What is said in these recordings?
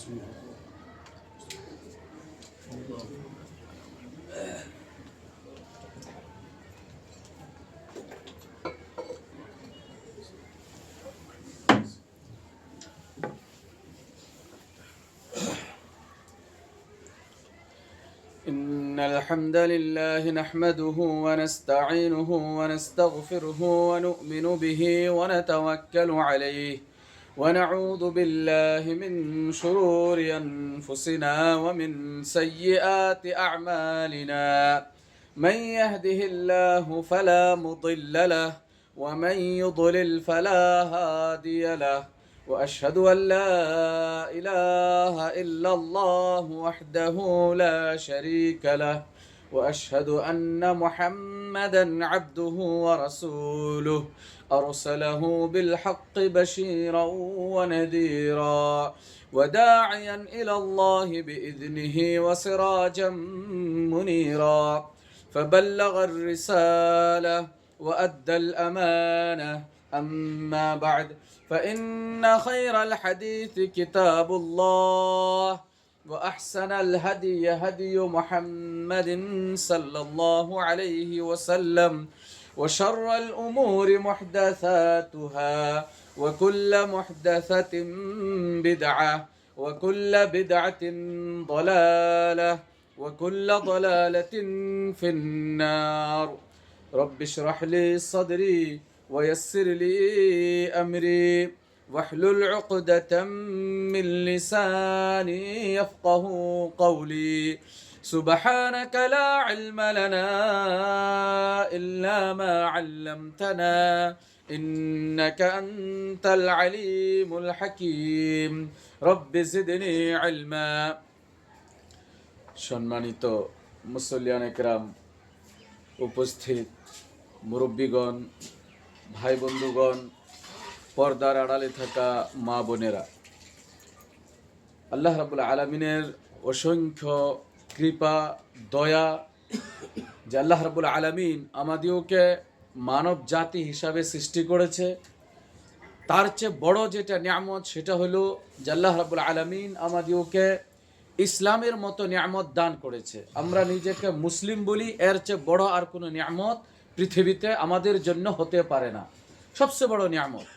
إن الحمد لله نحمده ونستعينه ونستغفره ونؤمن به ونتوكل عليه ونعوذ بالله من شرور أنفسنا ومن سيئات أعمالنا من يهده الله فلا مضل له ومن يضلل فلا هادي له وأشهد أن لا إله إلا الله وحده لا شريك له وأشهد أن محمدا عبده ورسوله أرسله بالحق بشيرا ونذيرا وداعيا إلى الله بإذنه وسراجا منيرا فبلغ الرسالة وأدى الأمانة أما بعد فإن خير الحديث كتاب الله وأحسن الهدي هدي محمد صلى الله عليه وسلم وشر الأمور محدثاتها وكل محدثة بدعة وكل بدعة ضلالة وكل ضلالة في النار رب اشرح لي صدري ويسر لي أمري واحلل عقدة من لساني يفقه قولي سبحانك لا علم لنا إلا ما علمتنا إنك أنت العليم الحكيم رب زدني علما সম্মানিত মুসল্লিয়ান একরাম, উপস্থিত মুরব্বীগণ, ভাই বন্ধুগণ, পর্দার আড়ালে থাকা মা বোনেরা, আল্লাহ রাব্বুল আলামিনের অসংখ্য কৃপা দয়া যে আল্লাহ রাব্বুল আলামিন আমাদেরকে মানব জাতি হিসাবে সৃষ্টি করেছে, তার চেয়ে বড় যেটা নিয়ামত সেটা হলো যে আল্লাহ রাব্বুল আলামিন আমাদেরকে ইসলামের মতো নিয়ামত দান করেছে। আমরা নিজেকে মুসলিম বলি, এর চেয়ে বড় আর কোনো নিয়ামত পৃথিবীতে আমাদের জন্য হতে পারে না, সবচেয়ে বড় নিয়ামত।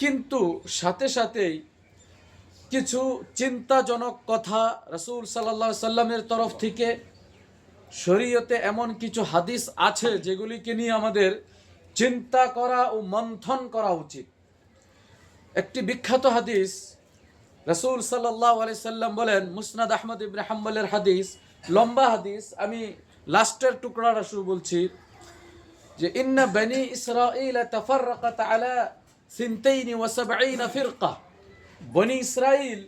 কিন্তু সাথে সাথেই কিছু চিন্তাজনক কথা রাসূল সাল্লাল্লাহু আলাইহি সাল্লামের তরফ থেকে শরীয়তে এমন কিছু হাদিস আছে যেগুলিকে নিয়ে আমাদের চিন্তা করা ও মন্থন করা উচিত। একটি বিখ্যাত হাদিস, রাসূল সাল্লাল্লাহু আলাইহি সাল্লাম বলেন, মুসনাদ আহমদ ইবনে হাম্বলের হাদিস, লম্বা হাদিস, আমি লাস্টের টুকরাটা শুরু বলছি, যে ইন্না বনি ইসরাঈল তাফাররাকাত আলা 72 ফিরকা। বনি ইসরাইল,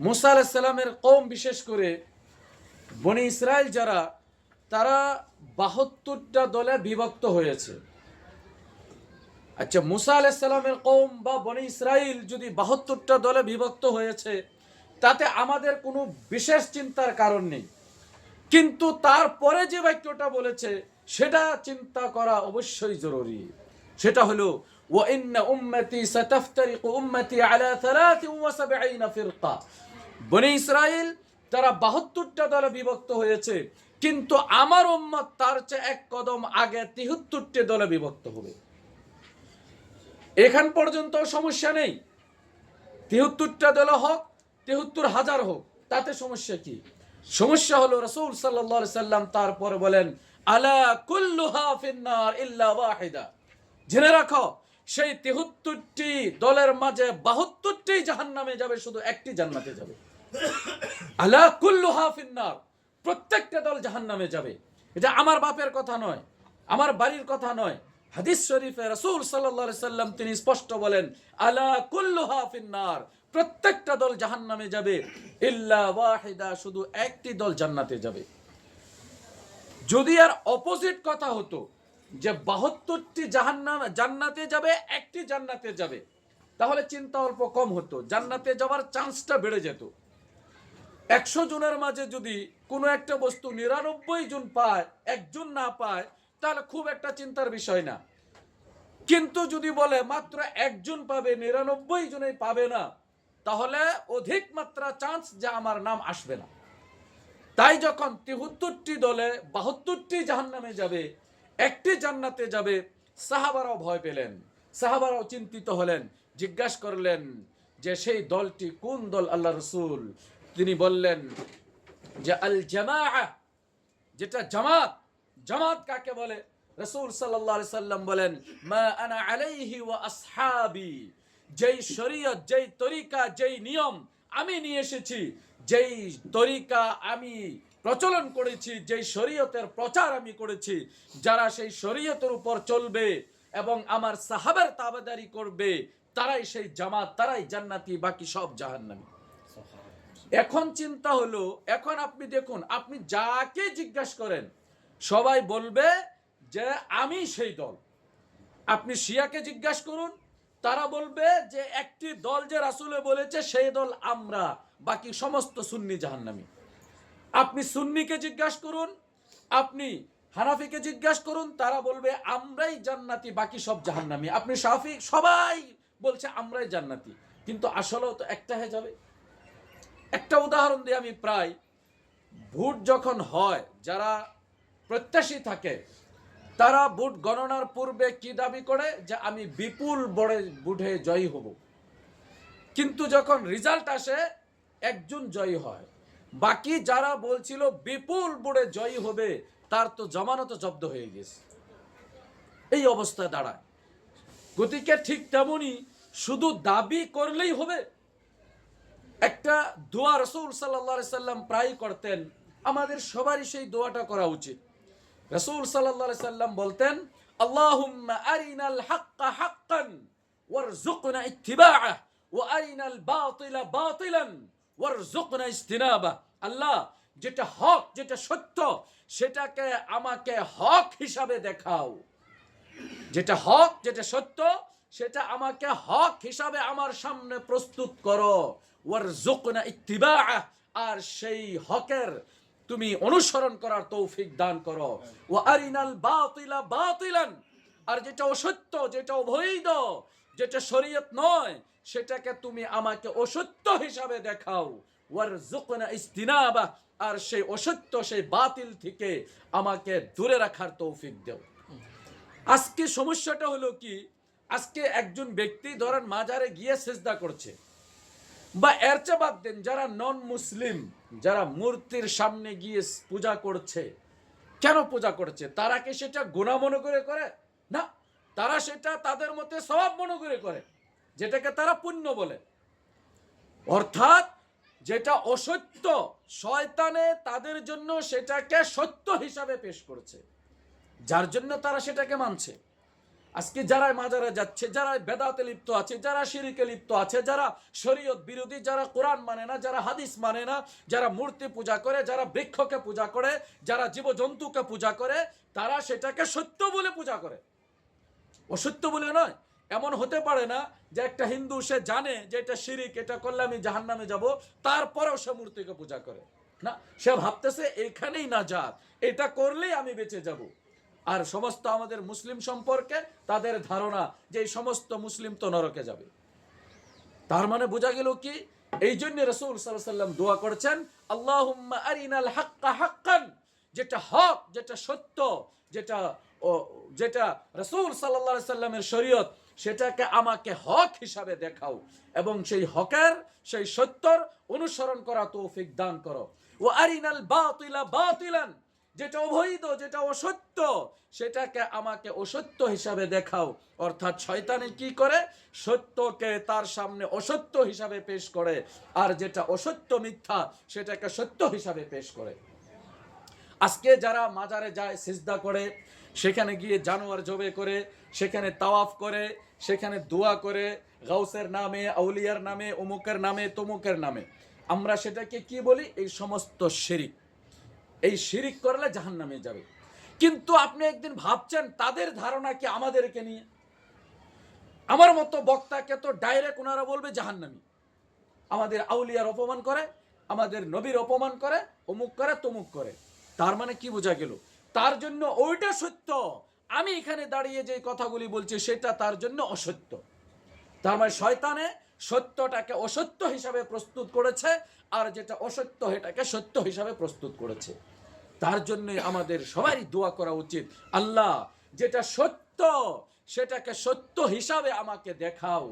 মুসা আলাইহিস সালামের কওম, বিশেষ করে বনি ইসরাইল যারা, তারা 72টা দলে বিভক্ত হয়েছে। আচ্ছা, মুসা আলাইহিস সালামের কওম বা বনি ইসরাইল যদি 72টা দলে বিভক্ত হয়েছে, তাতে আমাদের কোনো বিশেষ চিন্তার কারণ নেই। কিন্তু তারপরে যে বাক্যটা বলেছে সেটা চিন্তা করা অবশ্যই জরুরি। সেটা হলো ওয়া ইন্না উম্মতি সাতাফতারিকু উম্মতি আলা 73 ফিরকা। বনি ইসরাইল তারা 72টা দলে বিভক্ত হয়েছে, কিন্তু আমার উম্মত তার চেয়ে এক কদম আগে 73টি দলে বিভক্ত হবে। এখান পর্যন্ত সমস্যা নেই, 73টা দল হোক, 73,000 হোক, তাতে সমস্যা কি? সমস্যা হলো রাসূল সাল্লাল্লাহু আলাইহি সাল্লাম তারপরে বলেন, আলা কুল্লুহা ফিন্নার ইল্লা ওয়াহিদা। জেনে রাখো, সেই 73টি দলের মাঝে 72টি জাহান্নামে যাবে, শুধু একটি জান্নাতে যাবে। আলা কুল্লুহা ফিন্নার, প্রত্যেকটা দল জাহান্নামে যাবে। এটা আমার বাপের কথা নয়, আমার বাড়ির কথা নয়। হাদিস শরীফে রাসূল সাল্লাল্লাহু আলাইহি সাল্লাম তিনি স্পষ্ট বলেন, আলা কুল্লুহা ফিন্নার, প্রত্যেকটা দল জাহান্নামে যাবে, ইল্লা ওয়াহিদা, শুধু একটি দল জান্নাতে যাবে। যদি আর অপোজিট কথা হতো যে 72টি জান্নাতে যাবে, একটি জান্নাতে যাবে, তাহলে চিন্তা অল্প কম হতো, জান্নাতে যাওয়ার চান্সটা বেড়ে যেত। 100 জনের মাঝে যদি কোনো একটা বস্তু 99 জন পায়, একজন না পায়, তাহলে খুব একটা চিন্তার বিষয় না। কিন্তু যদি বলে মাত্র একজন পাবে, 99 জনেই পাবে না, তাহলে অধিক মাত্রা চান্স যে আমার নাম আসবে না। তাই যখন ৭৩টি দলে ৭২টি জাহান্নামে যাবে, একটি জান্নাতে যাবে, সাহাবারাও ভয় পেলেন, সাহাবারাও চিন্তিত হলেন, জিজ্ঞাসা করলেন যে সেই দলটি কোন দল আল্লাহ রসুল? তিনি বললেন যে আল জামাআ, যেটা জামাত। জামাত কাকে বলে? রাসূল সাল্লাল্লাহু আলাইহি সাল্লাম বলেন, মা আনা আলাইহি ওয়া আসহাবি, যেই শরীয়ত, যেই তরিকা, যেই নিয়ম আমি নিয়ে এসেছি, যেই তরিকা আমি প্রচলন করেছি, যেই শরীয়তের প্রচার আমি করেছি, যারা সেই শরীয়তের উপর চলবে এবং আমার সাহাবার তাবেদারি করবে, তারাই সেই জামাত, তারাই জান্নাতি, বাকি সব জাহান্নামী। এখন চিন্তা হলো, এখন আপনি দেখুন, আপনি যাকে জিজ্ঞাসা করেন সবাই বলবে যে আমি সেই দল। আপনি শিয়াকে জিজ্ঞাসা করুন, তারা বলবে যে একটি দল যে রাসূলে বলেছে সেই দল আমরা, বাকি সমস্ত সুন্নি জাহান্নামী। আপনি সুন্নিকে জিজ্ঞাসা করুন, আপনি হানাফিকে জিজ্ঞাসা করুন, তারা বলবে আমরাই জান্নাতি, বাকি সব জাহান্নামী। আপনি শাফি, সবাই বলছে আমরাই জান্নাতি, কিন্তু আসলেও তো একটা হয়ে যাবে। একটা উদাহরণ দিয়ে আমি প্রায়, ভোট যখন হয়, যারা প্রত্যাশী থাকে তারা ভোট গণনার পূর্বে কি দাবি করে যে আমি বিপুল বড় ভোটে জয়ী হব, কিন্তু যখন রেজাল্ট আসে একজন জয়ী হয়, বাকি যারা বলছিল বিপুল ভোটে জয়ী হবে তার তো জামানত জব্দ হয়ে গেছে। এই অবস্থা দাঁড়ায়। গতিকে ঠিক তেমনি শুধু দাবি করলেই হবে? একটা দোয়া রাসূল সাল্লাল্লাহু আলাইহি সাল্লাম প্রায় করতেন, আমাদের সবারই সেই দোয়াটা করা উচিত। রাসূল সাল্লাল্লাহু আলাইহি সাল্লাম বলতেন, আল্লাহুম্মা আরিনাল হাক্কা হাক্কান ওয়ারযুকনা ইত্তিবাআহ ওয়া আরিনাল বাতিলা বাতিলান ওয়ারযুকনা ইজতিনাবাহ। আল্লাহ, যেটা হক, যেটা সত্য, সেটাকে আমাকে হক হিসাবে দেখাও। যেটা হক, যেটা সত্য, সেটা আমাকে হক হিসাবে আমার সামনে প্রস্তুত করো। ওয়ারযুকনা ইত্তিবাআহ, আর সেই হকের তুমি অনুসরণ করার তৌফিক দান করো। ওয়া আরিনাল বাতিলা বাতিলান, আর যেটা অসত্য, যেটা অবৈধ, যেটা শরীয়ত নয়, সেটাকে তুমি আমাকে অসত্য হিসাবে দেখাও। ওয়ারযুকনা ইজতিনাবাহ, আর সেই অসত্য, সেই বাতিল থেকে আমাকে দূরে রাখার তৌফিক দাও। আজকে সমস্যাটা হলো কি, আজকে একজন ব্যক্তি ধরেন মাজারে গিয়ে সিজদা করছে, বা এর চেয়ে বাদ দেন, যারা নন মুসলিম, যারা মূর্তির সামনে গিয়ে পূজা করছে, কেন পূজা করছে? তারা কি সেটা গুনাহ মনে করে করে? না, তারা সেটা তাদের মতে সওয়াব মনে করে করে, যেটাকে তারা পুণ্য বলে। অর্থাৎ যেটা অসত্য, শয়তানে তাদের জন্য সেটাকে সত্য হিসাবে পেশ করছে, যার জন্য তারা সেটাকে মানছে। আজকে যারা মাজারে যাচ্ছে, যারা বেদাতে লিপ্ত আছে, যারা শিরকে লিপ্ত আছে, যারা শরীয়ত বিরোধী, যারা কোরআন মানে না, যারা হাদিস মানে না, যারা মূর্তি পূজা করে, যারা বৃক্ষকে পূজা করে, যারা জীবজন্তুকে পূজা করে, তারা সেটাকে সত্য বলে পূজা করে, অসত্য বলে নয়। এমন হতে পারে না যে একটা হিন্দু, সে জানে যে এটা শিরিক, এটা করলে আমি জাহান্নামে যাব, তারপরেও সে মূর্তিকে পূজা করে না। সে ভাবতেছে এখানেই নাজাত, এটা করলেই আমি বেঁচে যাব। আর সমস্ত আমাদের মুসলিম সম্পর্কে তাদের ধারণা যে এই সমস্ত মুসলিম তো নরকে যাবে। তার মানে বোঝা গেল কি, এই জন্য রাসূল সাল্লাল্লাহু আলাইহি সাল্লাম দোয়া করেছেন, আল্লাহুম্মা আরিনাল হাক্কা হাক্কান, যেটা হক, যেটা সত্য, যেটা রাসূল সাল্লাল্লাহু আলাইহি সাল্লামের শরীয়ত, সেটাকে আমাকে হক হিসাবে দেখাও, এবং সেই হকের, সেই সত্যর অনুসরণ করা তৌফিক দান করো। ওয়া আরিনাল বাতিলা বাতিলান, যেটা অবৈধ, যেটা অসত্য, সেটাকে আমাকে অসত্য হিসাবে দেখাও। অর্থাৎ শয়তানে কি করে? সত্যকে তার সামনে অসত্য হিসাবে পেশ করে, আর যেটা অসত্য, মিথ্যা, সেটাকে সত্য হিসাবে পেশ করে। আজকে যারা মাজারে যায়, সিজদা করে, সেখানে গিয়ে জানোয়ার জবে করে, সেখানে তাওয়াফ করে, সেখানে দোয়া করে, গাউসের নামে, আউলিয়ার নামে, অমুকের নামে, তমুকের নামে, আমরা সেটাকে কি বলি? এই সমস্ত শিরিক। এই শিরিক করলে জাহান্নামে যাবে। কিন্তু আপনি একদিন ভাবছেন তাদের ধারণা কি আমাদেরকে নিয়ে? আমার মতো বক্তাকে তো ডাইরেক্ট ওনারা বলবে জাহান্নামী। আমাদের আউলিয়ার অপমান করে, আমাদের নবীর অপমান করে, অমুক করে, তমুক করে। তার মানে কি বোঝা গেল? তার জন্য ওইটা সত্য, আমি এখানে দাঁড়িয়ে যে কথাগুলি বলছি সেটা তার জন্য অসত্য। তার মানে শয়তানে সত্যটাকে অসত্য হিসাবে প্রস্তুত করেছে, আর যেটা অসত্য এটাকে সত্য হিসাবে প্রস্তুত করেছে। তার জন্য আমাদের সবারই দোয়া করা উচিত, আল্লাহ যেটা সত্য সেটাকে সত্য হিসাবে আমাকে দেখাও।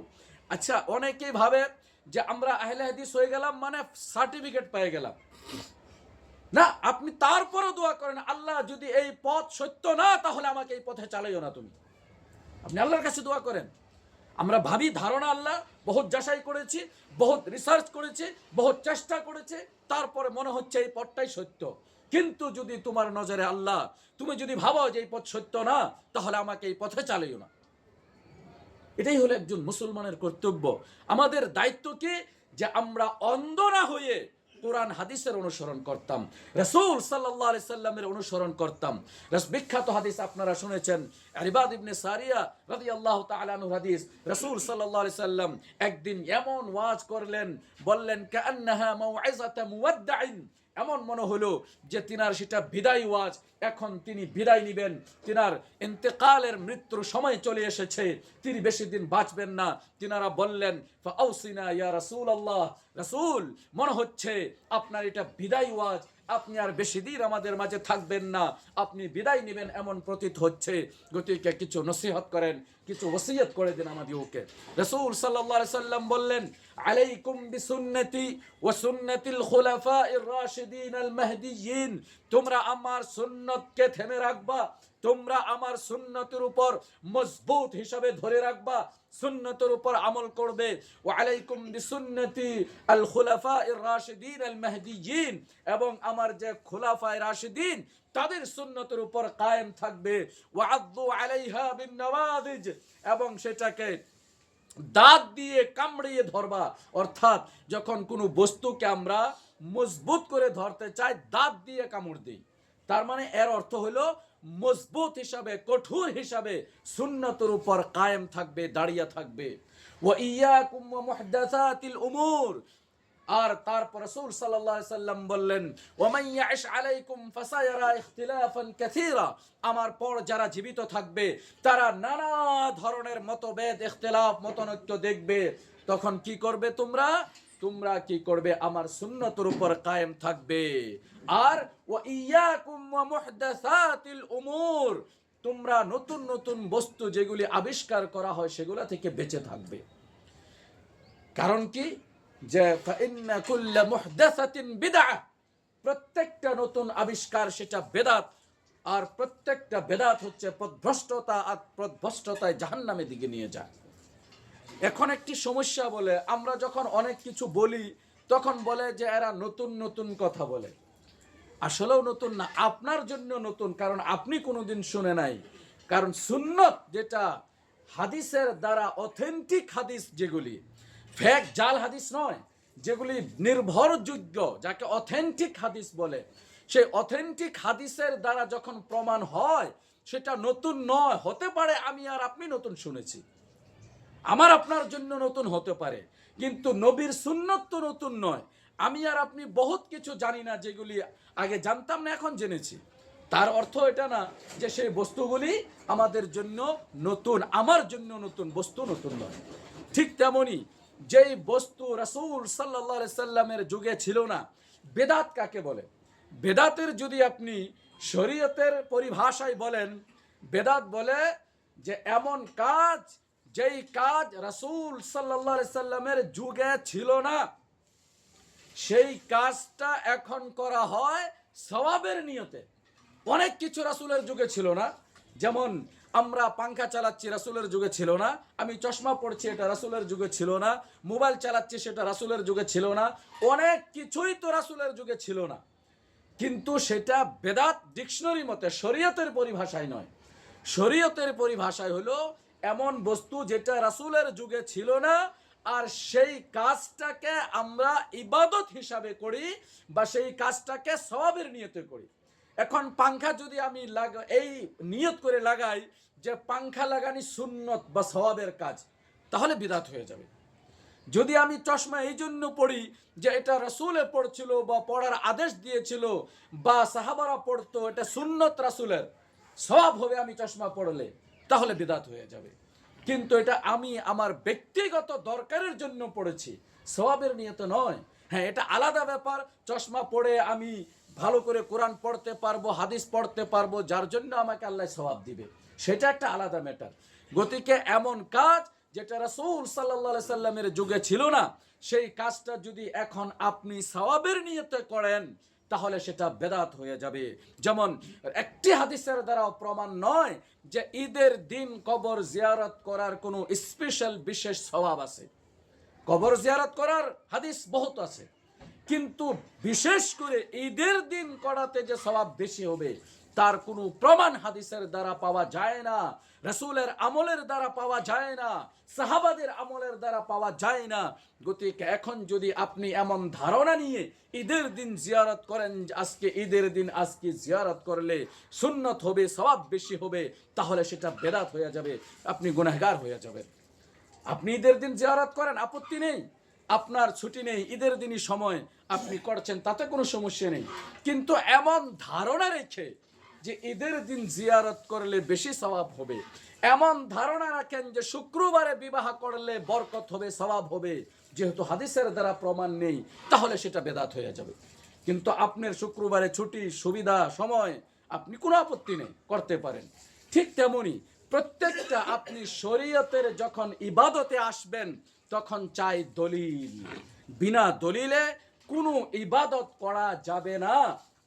আচ্ছা, অনেকেই ভাবে যে আমরা আহলে হাদিস হয়ে গেলাম মানে সার্টিফিকেট পেয়ে গেলাম। না, আপনি তারপরও দোয়া করেন, আল্লাহ যদি এই পথ সত্য না তাহলে আমাকে এই পথে চালাইও না তুমি। আপনি আল্লাহর কাছে দোয়া করেন। আমরা ভাবি ধারণা আল্লাহ, বহুত যাচাই করেছি, বহুত রিসার্চ করেছি, বহুত চেষ্টা করেছি, তারপরে মনে হচ্ছে এই পথটাই সত্য। কিন্তু যদি তোমার নজরে আল্লাহ, তুমি যদি ভাবো যে এই পথ সত্য না, তাহলে আমাকে এই পথে চালাইও না। এটাই হলো একজন মুসলমানের কর্তব্য। আমাদের দায়িত্ব কি, যে আমরা অন্ধ না হয়ে কোরআন হাদিসের অনুসরণ করতাম, রাসূল সাল্লাল্লাহু আলাইহি সাল্লামের অনুসরণ করতাম। বিখ্যাত হাদিস আপনারা শুনেছেন, ইরবাদ ইবনে সারিয়া রাদিয়াল্লাহু তাআলা আনহু হাদিস, রাসূল সাল্লাল্লাহু আলাইহি সাল্লাম একদিন এমন ওয়াজ করলেন, বললেন কাআন্নাহা মাউইযাতু মুওয়াদ্দাইন, এমন মনে হলো যে তিনার সেটা বিদায় ওয়াজ, এখন তিনি বিদায় নিবেন, তিনার ইন্তেকালের মৃত্যুর সময় চলে এসেছে, তিনি বেশি দিন বাঁচবেন না। তিনারা বললেন ফাআউসিনা ইয়া রাসূলুল্লাহ, রাসূল মনে হচ্ছে আপনার এটা বিদায় ওয়াজ, আপনি আর বেশি দিন আমাদের মাঝে থাকবেন না, আপনি বিদায় নেবেন এমন প্রতীত হচ্ছে, গতিকে কিছু নসিহত করেন, কিছু ওসিয়ত করে দেন আমাদেরকে। রাসূল সাল্লাল্লাহু আলাইহি সাল্লাম বললেন আলাইকুম বিসুন্নতি ওয়া সুন্নাতিল খুলাফায়ে রাশিদিন আল মাহদিয়িন, তোমরা আমার সুন্নতকে থেমে রাখবা, তোমরা আমার সুন্নতের উপর মজবুত হিসাবে ধরে রাখবা, সুন্নতের উপর আমল করবে। ওয়া আলাইকুম বিসুন্নতি আল খুলাফায়ে রাশিদিন আল মাহদিয়িন, এবং আমার যে খুলাফায়ে রাশিদিন তাদের সুন্নতের উপর কায়েম থাকবে। ওয়া আযু আলাইহা বিন নওয়াদিজ, এবং সেটাকে দাঁত দিয়ে কামড়িয়ে ধরবা। অর্থাৎ যখন কোনো বস্তুকে আমরা মজবুত করে ধরতে চাই, দাঁত দিয়ে কামড় দিই, তার মানে এর অর্থ হলো মজবুত হিসাবে, কঠোর হিসাবে সুন্নতের উপর কায়েম থাকবে, দাঁড়িয়ে থাকবে। ওয়া ইয়াকুম ওয়া মুহদাসাতিল উমুর, আর তারপর রাসূল সাল্লাল্লাহু আলাইহি সাল্লাম বললেন ওয়া মান ইয়াইশ আলাইকুম ফাসায়ারা ইখতিলাফান কাসীরা, আমার পর যারা জীবিত থাকবে তারা নানা ধরনের মতভেদ, ইখতিলাফ, মতানৈক্য দেখবে। তখন কি করবে তোমরা? তোমরা কি করবে? আমার সুন্নতের উপর কায়েম থাকবে। আর ওয়া ইয়াকুম ওয়া মুহদাসাতিল উমুর, তোমরা নতুন নতুন বস্তু যেগুলি আবিষ্কার করা হয় সেগুলা থেকে বেঁচে থাকবে। কারণ কি? যে ফাইন্না কুল্লা মুহদাসাতিন বিদআহ, প্রত্যেকটা নতুন আবিষ্কার সেটা বেদাত, আর প্রত্যেকটা বেদাত হচ্ছে পথভ্রষ্টতা, আর পথভ্রষ্টতায় জাহান্নামের দিকে নিয়ে যায়। এখন একটি সমস্যা, বলে আমরা যখন অনেক কিছু বলি তখন বলে যে এরা নতুন নতুন কথা বলে। আসলেও নতুন না, আপনার জন্য নতুন, কারণ আপনি কোনোদিন শুনে নাই। কারণ সুন্নত যেটা হাদিসের দ্বারা অথেন্টিক হাদিস, যেগুলি ফেক জাল হাদিস নয়, যেগুলি নির্ভরযোগ্য, যাকে অথেন্টিক হাদিস বলে, সেই অথেন্টিক হাদিসের দ্বারা যখন প্রমাণ হয় সেটা নতুন নয়। হতে পারে আমি আর আপনি নতুন শুনেছি, আমার আপনার জন্য নতুন হতে পারে, কিন্তু নবীর সুন্নত তো নতুন নয়। আমি আর আপনি বহুত কিছু জানি না, যেগুলি আগে জানতাম না এখন জেনেছি। তার অর্থ এটা না যে সেই বস্তুগুলি আমাদের জন্য নতুন, আমার জন্য নতুন বস্তু নতুন নয়। ঠিক তেমনি যেই বস্তু রাসূল সাল্লাল্লাহু আলাইহি সাল্লামের যুগে ছিল না, বেদাত কাকে বলে? বেদাতের যদি আপনি শরীয়তের পরিভাষায় বলেন, বেদাত বলে যে এমন কাজ যেই কাজ রাসূল সাল্লাল্লাহু আলাইহি সাল্লামের যুগে ছিল না, সেই কাজটা এখন করা হয় সওয়াবের নিয়তে। অনেক কিছু রাসূলের যুগে ছিল না, যেমন আমরা পাংখা চালাচ্ছি, রাসূলের যুগে ছিল না। আমি চশমা পড়ছি, এটা রাসূলের যুগে ছিল না। মোবাইল চালাচ্ছি, সেটা রাসূলের যুগে ছিল না। অনেক কিছুই তো রাসূলের যুগে ছিল না, কিন্তু সেটা বেদাত ডিকশনারি মতে, শরীয়তের পরিভাষায় নয়। শরীয়তের পরিভাষায় হলো এমন বস্তু যেটা রাসূলের যুগে ছিল না, আর সেই কাজটাকে আমরা ইবাদত হিসাবে করি, বা সেই কাজটাকে সওয়াবের নিয়তে করি। এখন পাংখা যদি আমি এই নিয়ত করে লাগাই যে পাংখা লাগানি সুন্নত বা সওয়াবের কাজ, তাহলে বিদআত হয়ে যাবে। যদি আমি চশমা এই জন্য পড়ি যে এটা রাসূলে পড়ছিল বা পড়ার আদেশ দিয়েছিল, বা সাহাবারা পড়তো, এটা সুন্নত রাসূলের, সওয়াব হবে আমি চশমা পড়লে, তাহলে বিদআত হয়ে যাবে। কিন্তু এটা আমি আমার ব্যক্তিগত দরকারের জন্য পড়েছি, সওয়াবের নিয়তে নয়। হ্যাঁ, এটা আলাদা ব্যাপার। চশমা পড়ে আমি ভালো করে কোরআন পড়তে পারবো, হাদিস পড়তে পারবো, যার জন্য আমাকে আল্লাহ সওয়াব দিবে, সেটা একটা আলাদা ম্যাটার। গতিকে এমন কাজ যেটা রাসূল সাল্লাল্লাহু আলাইহি সাল্লামের যুগে ছিল না, সেই কাজটা যদি এখন আপনি সওয়াবের নিয়তে করেন তাহলে সেটা বেদাত হয়ে যাবে। যেমন একটি হাদিসের দ্বারা প্রমাণ নয় যে ঈদের দিন কবর জিয়ারত করার কোনো স্পেশাল বিশেষ সওয়াব আছে। কবর জিয়ারত করার হাদিস বহুত আছে, কিন্তু বিশেষ করে ঈদের দিন করাতে যে সওয়াব বেশি হবে তার কোনো প্রমাণ হাদিসের দ্বারা পাওয়া যায় না, রাসূলের আমলের দ্বারা পাওয়া যায় না, সাহাবাদের আমলের দ্বারা পাওয়া যায় না। গতিকে এখন যদি আপনি এমন ধারণা নিয়ে ঈদের দিন জিয়ারত করেন, আজকে ঈদের দিন আজকে জিয়ারত করলে সুন্নত হবে, সওয়াব বেশি হবে, তাহলে সেটা বেদাত হয়ে যাবে, আপনি গুনাহগার হয়ে যাবেন। আপনি ঈদের দিন জিয়ারত করেন, আপত্তি নেই, আপনার ছুটি নেই, ঈদের দিনই সময় আপনি করছেন, তাতে কোনো সমস্যা নেই। কিন্তু এমন ধারণা রেখে যে ঈদের দিন জিয়ারত করলে বেশি সওয়াব হবে, এমন ধারণা রাখেন যে শুক্রবারে বিবাহ করলে বরকত হবে, সওয়াব হবে, যেহেতু হাদিসের দ্বারা প্রমাণ নেই, তাহলে সেটা বেদাত হয়ে যাবে। কিন্তু আপনার শুক্রবারে ছুটি, সুবিধা, সময়, আপনি কোনো আপত্তি নেই, করতে পারেন। ঠিক তেমনি প্রত্যেকটা আপনি শরীয়তের যখন ইবাদতে আসবেন তখন চাই দলিল। বিনা দলিলে কোনো ইবাদত করা যাবে না।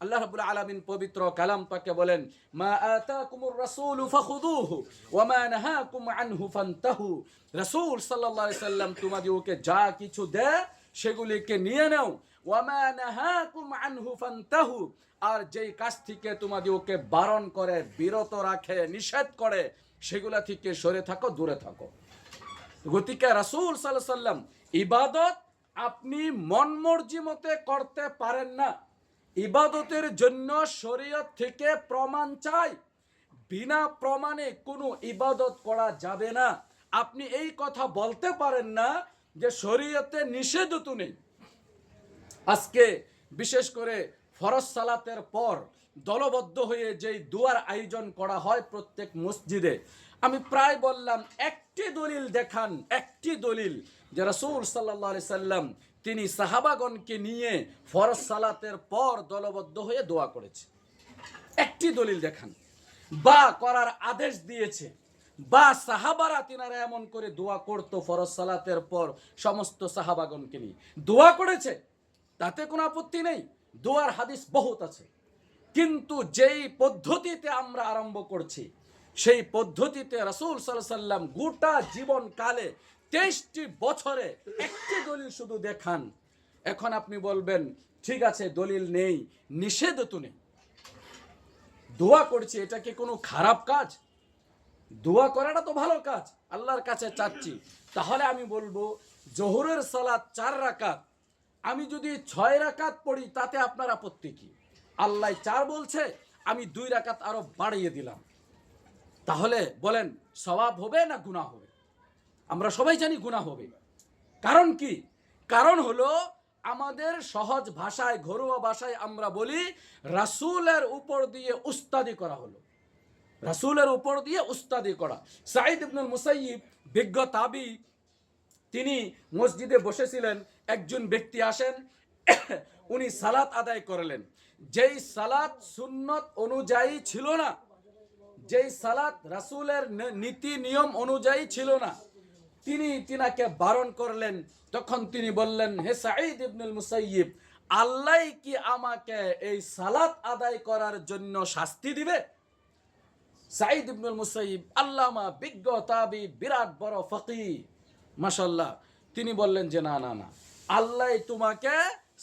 আল্লাহ রাব্বুল আলামিন পবিত্র কালাম পাকে বলেন, মা আতাকুমুর রাসূলু ফাখুযুহু ওয়া মা নাহাকুম আনহু ফান্তাহু। রাসূল সাল্লাল্লাহু আলাইহি সাল্লাম তোমাদেরকে যা কিছু দেয় সেগুলিকে নিয়ে নাও, ওয়া মা নাহাকুম আনহু ফান্তাহু, আর যেই কাজ থেকে তোমাদেরকে বারণ করে, বিরত রাখে, নিষেধ করে, সেগুলা থেকে সরে থাকো, দূরে থাকো। গতিকে রাসূল সাল্লাল্লাহু আলাইহি সাল্লাম ইবাদত আপনি মন মর্জি মতে করতে পারেন না। ইবাদতের জন্য শরীয়ত থেকে প্রমাণ চাই, বিনা প্রমাণে কোনো ইবাদত করা যাবে না। আপনি এই কথা বলতে পারেন না যে শরীয়তে নিষেধ তো নেই। আজকে বিশেষ করে ফরজ সালাতের পর দলবদ্ধ হয়ে যেই দুয়ার আয়োজন করা হয় প্রত্যেক মসজিদে, আমি প্রায় বললাম একটি দলিল দেখান, একটি দলিল যে রাসূল সাল্লাল্লাহু আলাইহি সাল্লাম তিনি সাহাবাগণকে নিয়ে ফরজ সালাতের পর দলবদ্ধ হয়ে দোয়া করেছে। একটি দলিল দেখান, বা করার আদেশ দিয়েছে, বা সাহাবারা তিনারা এমন করে দোয়া করতো ফরজ সালাতের পর সমস্ত সাহাবাগণকে নিয়ে দোয়া করেছে, তাতে কোনো আপত্তি নেই, দোয়ার হাদিস বহুত আছে। কিন্তু যেই পদ্ধতিতে আমরা আরম্ভ করছি সেই পদ্ধতিতে রাসূল সাল্লাল্লাহু আলাইহি সাল্লাম গোটা জীবন কালে 23টি বছরে একটি দলিল শুধু দেখান। এখন আপনি বলবেন ঠিক আছে দলিল নেই, নিষেধ তো নেই, দোয়া করছি, এটা কি কোনো খারাপ কাজ? দোয়া করাটা তো ভালো কাজ, আল্লাহর কাছে চাচ্ছি। তাহলে আমি বলবো জোহরের সালাত 4 রাকাত, আমি যদি 6 রাকাত পড়ি তাতে আপনার আপত্তি কি? আল্লাহ 4 বলছে, আমি 2 রাকাত আরো বাড়িয়ে দিলাম, তাহলে বলেন সওয়াব হবে না গুনাহ হবে? আমরা সবাই জানি গুনাহ হবে। কারণ কি? কারণ হলো আমাদের সহজ ভাষায়, ঘরোয়া ভাষায় আমরা বলি রাসূলের উপর দিয়ে উস্তাদি করা হলো, রাসূলের উপর দিয়ে উস্তাদি করা। সাঈদ ইবনুল মুসাইয়িব বিজ্ঞ তাবী, তিনি মসজিদে বসেছিলেন, একজন ব্যক্তি আসেন, উনি সালাত আদায় করলেন, যেই সালাত সুন্নত অনুযায়ী ছিল না, যেই সালাত রাসূলের নীতি নিয়ম অনুযায়ী ছিল না, তিনাকে বারণ করলেন। তখন তিনি বললেন, হে সাঈদ ইবনুল মুসাইয়িব, আল্লাহ কি আমাকে এই সালাত আদায় করার জন্য শাস্তি দিবে? সাঈদ ইবনুল মুসাইয়িব আল্লামা, বিজ্ঞ তাবী, বিরাট বড় ফকিহ, মাশাআল্লাহ, তিনি বললেন যে না না না, আল্লাহ তোমাকে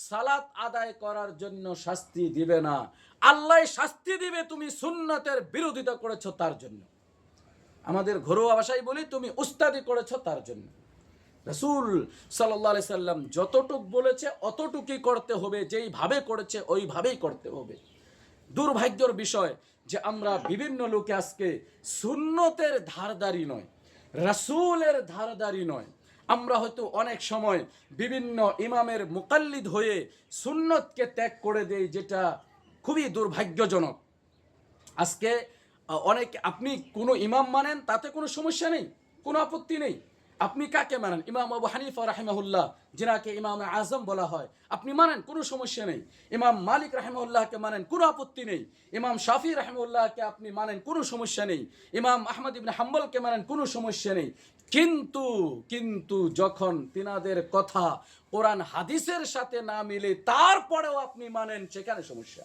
সালাত আদায় করার জন্য শাস্তি দিবে না, আল্লাহ শাস্তি দিবে তুমি সুন্নতের বিরোধিতা করেছো তার জন্য। আমাদের ঘরোয়া ভাষায় বলি তুমি উস্তাদি করেছো তার জন্য। রাসূল সাল্লাল্লাহু আলাইহি সাল্লাম যতটুক বলেছে অতটুকুই করতে হবে, যেইভাবে করেছে ওইভাবেই করতে হবে। দুর্ভাগ্যের বিষয় যে আমরা বিভিন্ন লোকে আজকে সুন্নতের ধারদারি নয়, রাসূলের ধারদারি নয়, আমরা হয়তো অনেক সময় বিভিন্ন ইমামের মুকাল্লিদ হয়ে সুন্নতকে ত্যাগ করে দেই, যেটা খুবই দুর্ভাগ্যজনক। আজকে অনেক, আপনি কোনো ইমাম মানেন তাতে কোনো সমস্যা নেই, কোনো আপত্তি নেই। আপনি কাকে মানেন? ইমাম আবু হানিফা রাহিমাহুল্লাহ, যিনাকে ইমাম আজম বলা হয়, আপনি মানেন, কোনো সমস্যা নেই। ইমাম মালিক রাহিমাহুল্লাহকে মানেন, কোনো আপত্তি নেই। ইমাম শাফি রাহিমাহুল্লাহকে আপনি মানেন, কোনো সমস্যা নেই। ইমাম আহমদ ইবনে হাম্বলকে মানেন, কোনো সমস্যা নেই। কিন্তু কিন্তু যখন তিনাদের কথা কোরআন হাদিসের সাথে না মিলে তারপরেও আপনি মানেন, সেখানে সমস্যা।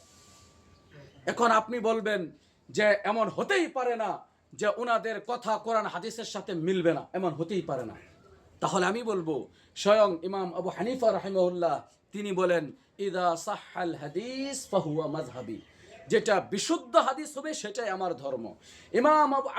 এখন আপনি বলবেন যে এমন হতেই পারে না যে ওনাদের কথা কোরআন হাদিসের সাথে মিলবে না, এমন হতেই পারে না। তাহলে আমি বলবো, স্বয়ং ইমাম আবু হানিফা রাহিমাহুল্লাহ তিনি বলেন, ইদা সাহহাল হাদিস ফাহুয়া মাযহাবি, যেটা বিশুদ্ধ হাদিস হবে সেটাই আমার ধর্ম।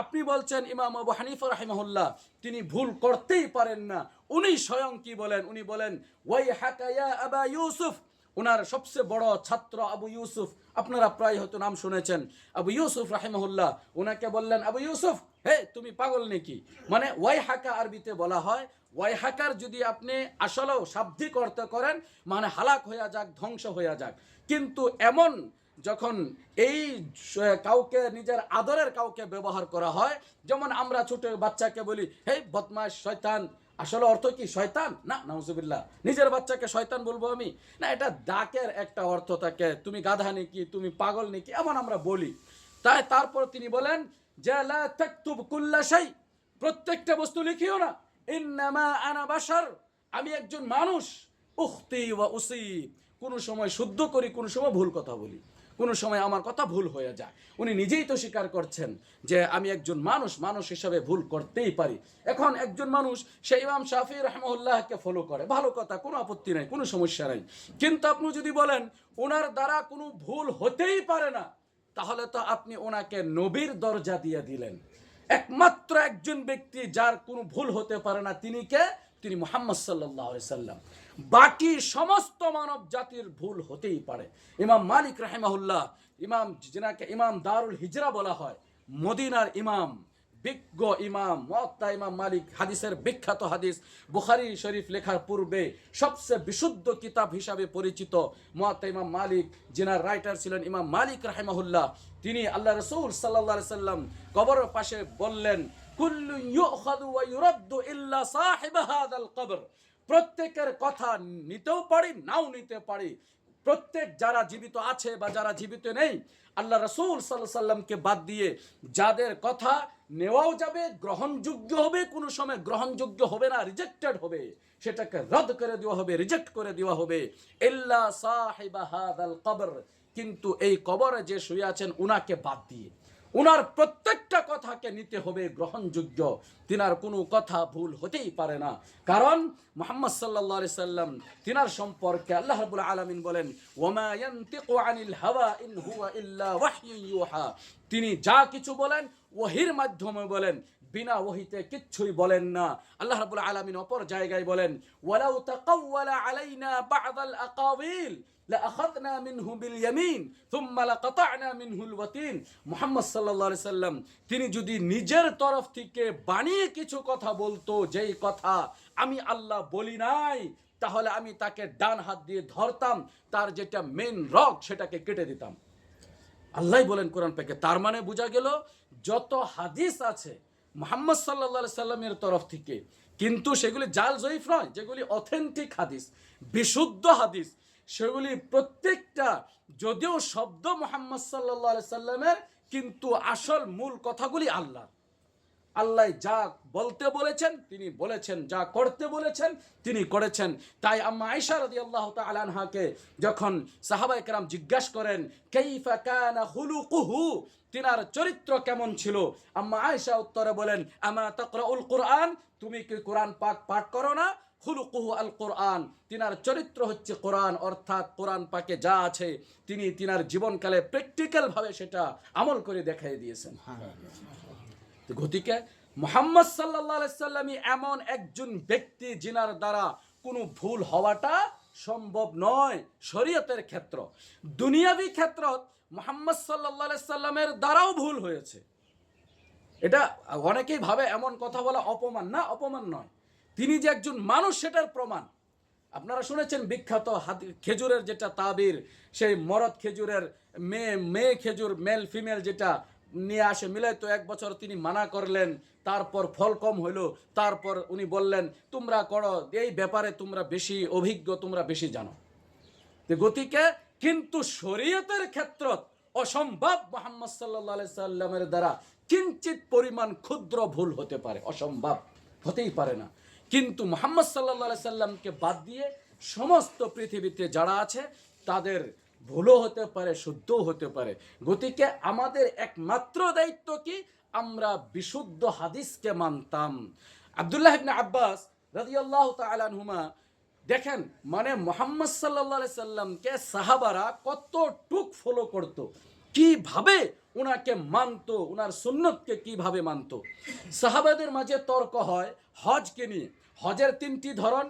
আপনি বলছেন ইমাম আবু হানিফা রাহিমাহুল্লাহ তিনি ভুল করতেই পারেন না। উনি স্বয়ং কি বলেন? উনি বলেন, ওয়াইহাকা ইয়া আবা ইউসুফ। ওনার সবচেয়ে বড় ছাত্র আবু ইউসুফ, আপনারা প্রায় হয়তো নাম শুনেছেন, আবু ইউসুফ রাহিমাহুল্লাহ, ওনাকে বললেন, আবু ইউসুফ, হে তুমি পাগল নাকি? মানে ওয়াইহাকা আরবিতে বলা হয়, ওয়াইহাকার যদি আপনি আসলেও শাব্দিক অর্থ করেন, মানে হালাক হইয়া যাক, ধ্বংস হইয়া যাক। কিন্তু এমন যখন এই কাউকে নিজের আদরের কাউকে ব্যবহার করা হয়, যেমন আমরা ছোট বাচ্চাকে বলি, হে বদমাশ, শয়তান, আসলে অর্থ কি শয়তান? না, নাউজুবিল্লাহ। নিজের বাচ্চাকে শয়তান বলবো আমি? না, এটা ডাকের একটা অর্থ থাকে, তুমি গাধা নাকি, তুমি পাগল নাকি, এমন আমরা বলি। তাই তারপর তিনি বলেন যে লা তাকতুব কুল্লা শাই, প্রত্যেকটা বস্তু লিখিও না। ইন্নামা আনা বাশার, আমি একজন মানুষ। উখতি ওয়া উসিব, কোন সময় শুদ্ধ করি, কোন সময় ভুল কথা বলি, কোন সময় আমার কথা ভুল হয়ে যায়। উনি নিজেই তো স্বীকার করছেন যে আমি একজন মানুষ, মানুষ হিসাবে ভুল করতেই পারি। এখন একজন মানুষ সে ইমাম শাফি রাহিমাহুল্লাহকে ফলো করে, ভালো কথা, কোনো আপত্তি নাই, কোনো সমস্যা নাই। কিন্তু আপনি যদি বলেন ওনার দ্বারা কোনো ভুল হতেই পারে না, তাহলে তো আপনি ওনাকে নবীর দরজা দিয়ে দিলেন। একমাত্র একজন ব্যক্তি যার কোনো ভুল হতে পারে না, তিনি কে? তিনি মুহাম্মদ সাল্লাল্লাহু আলাইহি সাল্লাম। বাকি সমস্ত মানব জাতির ভুল হতেই পারে। ইমাম মালিক রাহিমাহুল্লাহ, ইমাম যিনাকে ইমাম দারুল হিজরা বলা হয়, মদিনার ইমাম, বিজ্ঞ ইমাম, মুয়াত্তা ইমাম মালিক, হাদিসের বিখ্যাত হাদিস, বুখারী শরীফ লেখার পূর্বে সবচেয়ে বিশুদ্ধ কিতাব হিসাবে পরিচিত মুয়াত্তা ইমাম মালিক, যিনার রাইটার ছিলেন ইমাম মালিক রাহিমাহুল্লাহ, তিনি আল্লাহ রাসূল সাল্লাল্লাহু আলাইহি সাল্লাম কবরের পাশে বললেন, কুল্লু ইউখাযু ওয়া ইউরাদ্দু ইল্লা সাহিব হাযাল কবর, প্রত্যেকের কথা নিতেও পারি, নাও নিতে পারি। প্রত্যেক যারা জীবিত আছে বা যারা জীবিত নেই, আল্লাহ রাসূল সাল্লাল্লাহু আলাইহি সাল্লামকে বাদ দিয়ে যাদের কথা নেওয়াও যাবে, গ্রহণযোগ্য হবে, কোনো সময় গ্রহণযোগ্য হবে না, রিজেক্টেড হবে, সেটাকে রদ করে দেওয়া হবে, রিজেক্ট করে দেওয়া হবে। ইল্লা সাহিব হাযাল কবর, কিন্তু এই কবরে যে শুয়ে আছেন উনাকে বাদ দিয়ে উনার প্রত্যেকটা কথাকে নিতে হবে গ্রহণযোগ্য। তিনার কোনো কথা ভুল হতেই পারে না, কারণ মুহাম্মদ সাল্লাল্লাহু আলাইহি সাল্লাম তিনার সম্পর্কে আল্লাহ রাব্বুল আলামিন বলেন, ওয়ামা ইয়ানতিকু আনিল হাওয়া ইন হুয়া ইল্লা ওয়াহয়ুন ইউহা, তিনি যা কিছু বলেন ওহীর মাধ্যমে বলেন, বিনা ওহীতে কিচ্ছুই বলেন না। আল্লাহ রাব্বুল আলামিন অপর জায়গায় বলেন, ওয়ালাউ তাকাওয়ালা আলাইনা বা'দাল আকাওয়িল লাআখাযনা মিনহু বিল ইয়ামিন সুম্মা লাকাতা'না মিনহুল ওয়াতিন। মুহাম্মদ সাল্লাল্লাহু আলাইহি সাল্লাম তিনি যদি নিজের তরফ থেকে বানিয়ে কিছু কথা বলতো, যেই কথা আমি আল্লাহ বলি নাই, তাহলে আমি তাকে ডান হাত দিয়ে ধরতাম, তার যেটা মেন রগ সেটাকে কেটে দিতাম। আল্লাহ বলেন কোরআন পাকে। তার মানে বোঝা গেল যত হাদিস আছে মুহাম্মদ সাল্লাল্লাহু আলাইহি সাল্লামের তরফ থেকে, কিন্তু সেগুলি জাল জয়ীফ নয়, যেগুলি অথেন্টিক হাদিস, বিশুদ্ধ হাদিস, সেগুলি প্রত্যেকটা যদিও শব্দ মুহাম্মদ সাল্লাল্লাহু আলাইহি সাল্লামের, কিন্তু আসল মূল কথাগুলি আল্লাহ। আল্লাহ যা বলতে বলেছেন তিনি বলেছেন, যা করতে বলেছেন তিনি করেছেন। তাই আম্মা আয়েশা রাদিয়াল্লাহু তাআলা আনহাকে যখন সাহাবায়ে কেরাম জিজ্ঞাসা করেন কাইফা কানা খুলুকুহু, তিনার চরিত্র কেমন ছিল, আম্মা আয়েশা উত্তরে বলেন, আমা তাকরাউল কুরআন, তুমি কি কোরআন পাক পাঠ করো না? খুলুকুহু আল কোরআন, তিনার চরিত্র হচ্ছে কোরআন, অর্থাৎ কোরআন পাকে যা আছে তিনি তিনার জীবনকালে প্র্যাকটিক্যাল ভাবে সেটা আমল করে দেখাই দিয়েছেন। গতিকে মুহাম্মদ সাল্লাল্লাহু আলাইহি সাল্লামই এমন একজন ব্যক্তি যিনার দ্বারা কোনো ভুল হওয়াটা সম্ভব নয়। শরীয়তের ক্ষেত্র, দুনিয়াবি ক্ষেত্রত মুহাম্মদ সাল্লাল্লাহু আলাইহি সাল্লামের দ্বারাও ভুল হয়েছে। এটা অনেকেই ভাবে এমন কথা বলা অপমান, না, অপমান নয়। তিনি যে একজন মানুষ সেটার প্রমাণ। আপনারা শুনেছেন বিখ্যাত খেজুরের যেটা তাবির, সেই মরদ খেজুরের মেয়ে খেজুর, মেল ফিমেল যেটা নিয়ে আসে মিলাই তো 1 বছর তিনি মানা করলেন, তারপর ফল কম হইলো, তারপর উনি বললেন তোমরা করো, এই ব্যাপারে তোমরা বেশি অভিজ্ঞ, তোমরা বেশি জানো। গতিকে কিন্তু শরীয়তের ক্ষেত্রত অসম্ভব মুহাম্মদ সাল্লাল্লাহু আলাইহি সাল্লামের দ্বারা কিঞ্চিত পরিমাণ ক্ষুদ্র ভুল হতে পারে, অসম্ভব হতেই পারে না। কিন্তু মুহাম্মদ সাল্লাল্লাহু আলাইহি সাল্লামকে বাদ দিয়ে সমস্ত পৃথিবীতে যারা আছে তাদের ভুলও হতে পারে, শুদ্ধও হতে পারে। গতিকে আমাদের একমাত্র দায়িত্ব কি, আমরা বিশুদ্ধ হাদিসকে মানতাম। আব্দুল্লাহ ইবনে আব্বাস রাদিয়াল্লাহু তাআলা আনহুমা দেখেন, মানে মুহাম্মদ সাল্লাল্লাহু আলাইহি সাল্লামকে সাহাবারা কতটুক ফলো করত, কিভাবে ওনাকে মানতো, ওনার সুন্নতকে কিভাবে মানতো। সাহাবাদের মাঝে তর্ক হয় হজকে নিয়ে। হজের 3টি ধরন,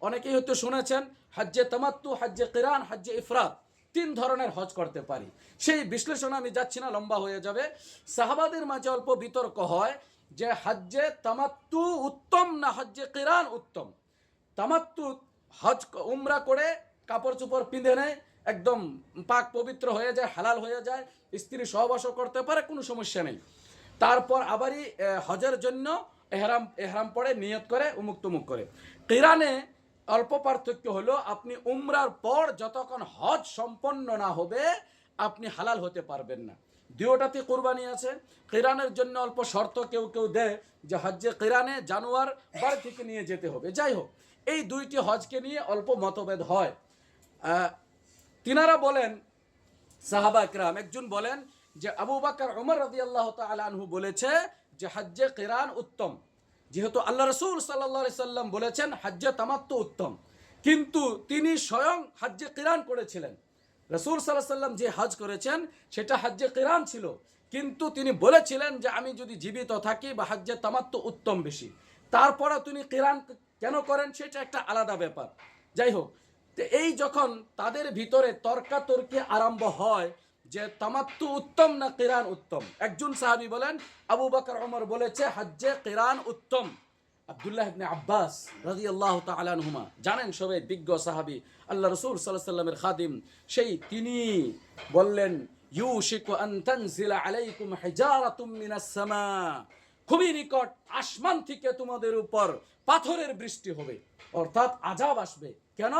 অনেকেই হয়তো শুনেছেন, হজ্জে তামাত্তু, হজ্জে কিরান, হজ্জে ইফরাদ। 3 ধরনের হজ করতে পারি, সেই বিশ্লেষণ আমি যাচ্ছি না, লম্বা হয়ে যাবে। সাহাবাদের মাঝে অল্প বিতর্ক হয় যে হজ্জে তামাত্তু উত্তম না হজ্জে কিরান উত্তম। তামাত্তু হজ উমরা করে কাপড় চোপড় পিঁধে নেয়, একদম পাক পবিত্র হয়ে যায়, হালাল হয়ে যায়, স্ত্রী সহবাসও করতে পারে, কোনো সমস্যা নেই। তারপর আবারই হজের জন্য এহরাম পরে নিয়ত করে উমুক তুমুক করে। কিরানে অল্প পার্থক্য হলো, আপনি উমরার পর যতক্ষণ হজ সম্পন্ন না হবে আপনি হালাল হতে পারবেন না। দুটোটাতে কুরবানি আছে। কিরানের জন্য অল্প শর্ত কেউ কেউ দেয় যে হজ্জে কিরানে জানুয়ার বাড়ি থেকে নিয়ে যেতে হবে। যাই হোক, এই 2টি হজকে নিয়ে অল্প মতভেদ হয়। তিনারা বলেন, সাহাবা একরাম, একজন বলেন যে আবু বকর ওমর রাদিয়াল্লাহু তাআলা আনহু বলেছে যে হজ্জে কিরান উত্তম, যেহেতু আল্লাহ রাসূল সাল্লাল্লাহু আলাইহি সাল্লাম বলেছেন হজ্জে তামাত্তু উত্তম, কিন্তু তিনি স্বয়ং হজ্জে কিরান করেছিলেন। রাসূল সাল্লাল্লাহু আলাইহি সাল্লাম যে হজ করেছেন সেটা হজ্জে কিরান ছিল, কিন্তু তিনি বলেছিলেন যে আমি যদি জীবিত থাকি বা হজ্জে তামাত্তু উত্তম বেশি। তারপরে তিনি কিরান কেন করেন সেটা একটা আলাদা ব্যাপার। যাই হোক, তো এই যখন তাদের ভিতরে তর্কাতর্কি আরম্ভ হয় যে তামাত্তু উত্তম না কিরান উত্তম, একজন সাহাবী বলেন আবু বকর ওমর বলেছে হজ্জে কিরান উত্তম। আব্দুল্লাহ ইবনে আব্বাস রাদিয়াল্লাহু তাআলা আনহুমা, জানেন সবাই, বিজ্ঞ সাহাবী, আল্লাহ রাসূল সাল্লাল্লাহু আলাইহি সাল্লামের খাদিম, সেই তিনি বললেন ইউশিকু আন তানজিলা আলাইকুম হিজারাতুম মিনাস সামা, খুবই নিকট আসমান থেকে তোমাদের উপর পাথরের বৃষ্টি হবে, অর্থাৎ আযাব আসবে। কেন?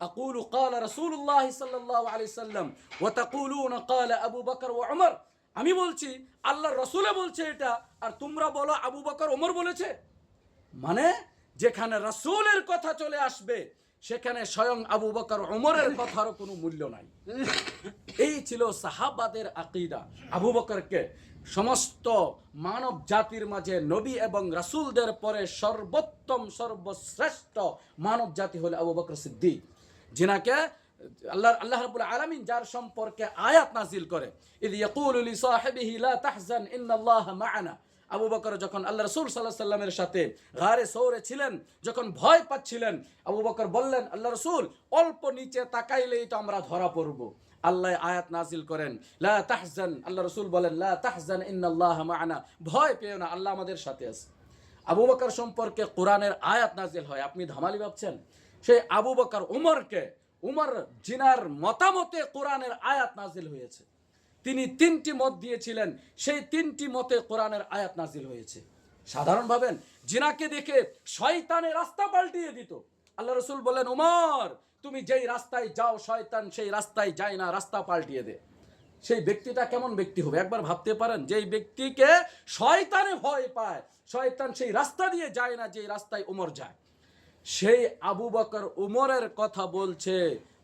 আকুলু ক্বালা রাসূলুল্লাহ সাল্লাল্লাহু আলাইহি সাল্লাম ওয়া তাকুলুনা ক্বালা আবু বকর ওয়া ওমর, আমি বলছি আল্লাহর রাসূলে বলছে এটা, আর তোমরা বলো আবু বকর ওমর বলেছে। মানে যেখানে রাসূলের কথা চলে আসবে সেখানে স্বয়ং আবু বকর ওমরের কথারও কোনো মূল্য নাই। এই ছিল সাহাবাদের আকীদা। আবু বকরকে সমস্ত মানব জাতির মাঝে নবী এবং রাসূলদের পরে সর্বোত্তম সর্বশ্রেষ্ঠ মানব জাতি হলো আবু বকর সিদ্দিক, যিনাকে আল্লাহ রাব্বুল আলামিন যার সম্পর্কে আয়াত নাজিল করে, ইয ইয়াকুলু লি সাহিবিহি লা তাহজান ইন্নাল্লাহা মা'ানা। আবু বকর যখন আল্লাহ রাসূল সাল্লাল্লাহু আলাইহি সাল্লামের সাথে গারে সৌরে ছিলেন, যখন ভয় পাচ্ছিলেন, আবু বকর বললেন আল্লাহ রাসূল অল্প নিচে তাকাইলেই তো আমরা ধরা পড়ব। আল্লাহ আয়াত নাজিল করেন লা তাহজান, আল্লাহ রাসূল বলেন লা তাহজান ইন্নাল্লাহা মা'ানা, ভয় পেও না, আল্লাহ আমাদের সাথে আছে। আবু বকর সম্পর্কে কোরআনের আয়াত নাজিল হয়, আপনি ধামালি ভাবছেন? সেই আবু বকর উমরকে, উমর জিনার মতামতে কোরআনের আয়াত নাজিল হয়েছে। তিনি 3টি মত দিয়েছিলেন, সেই 3টি মতে কোরআনের আয়াত নাজিল হয়েছে। সাধারণ ভাবেন, জিনাকে দেখে শয়তানের রাস্তা পাল্টিয়ে দিত। আল্লাহ রাসূল বলেন উমর তুমি যেই রাস্তায় যাও শয়তান সেই রাস্তায় যায় না, রাস্তা পাল্টিয়ে দে। সেই ব্যক্তিটা কেমন ব্যক্তি হবে একবার ভাবতে পারেন? যেই ব্যক্তিকে শয়তানে ভয় পায়, শয়তান সেই রাস্তা দিয়ে যায় না যে রাস্তায় উমর যায়। সেই আবু বকর উমরের কথা বলছে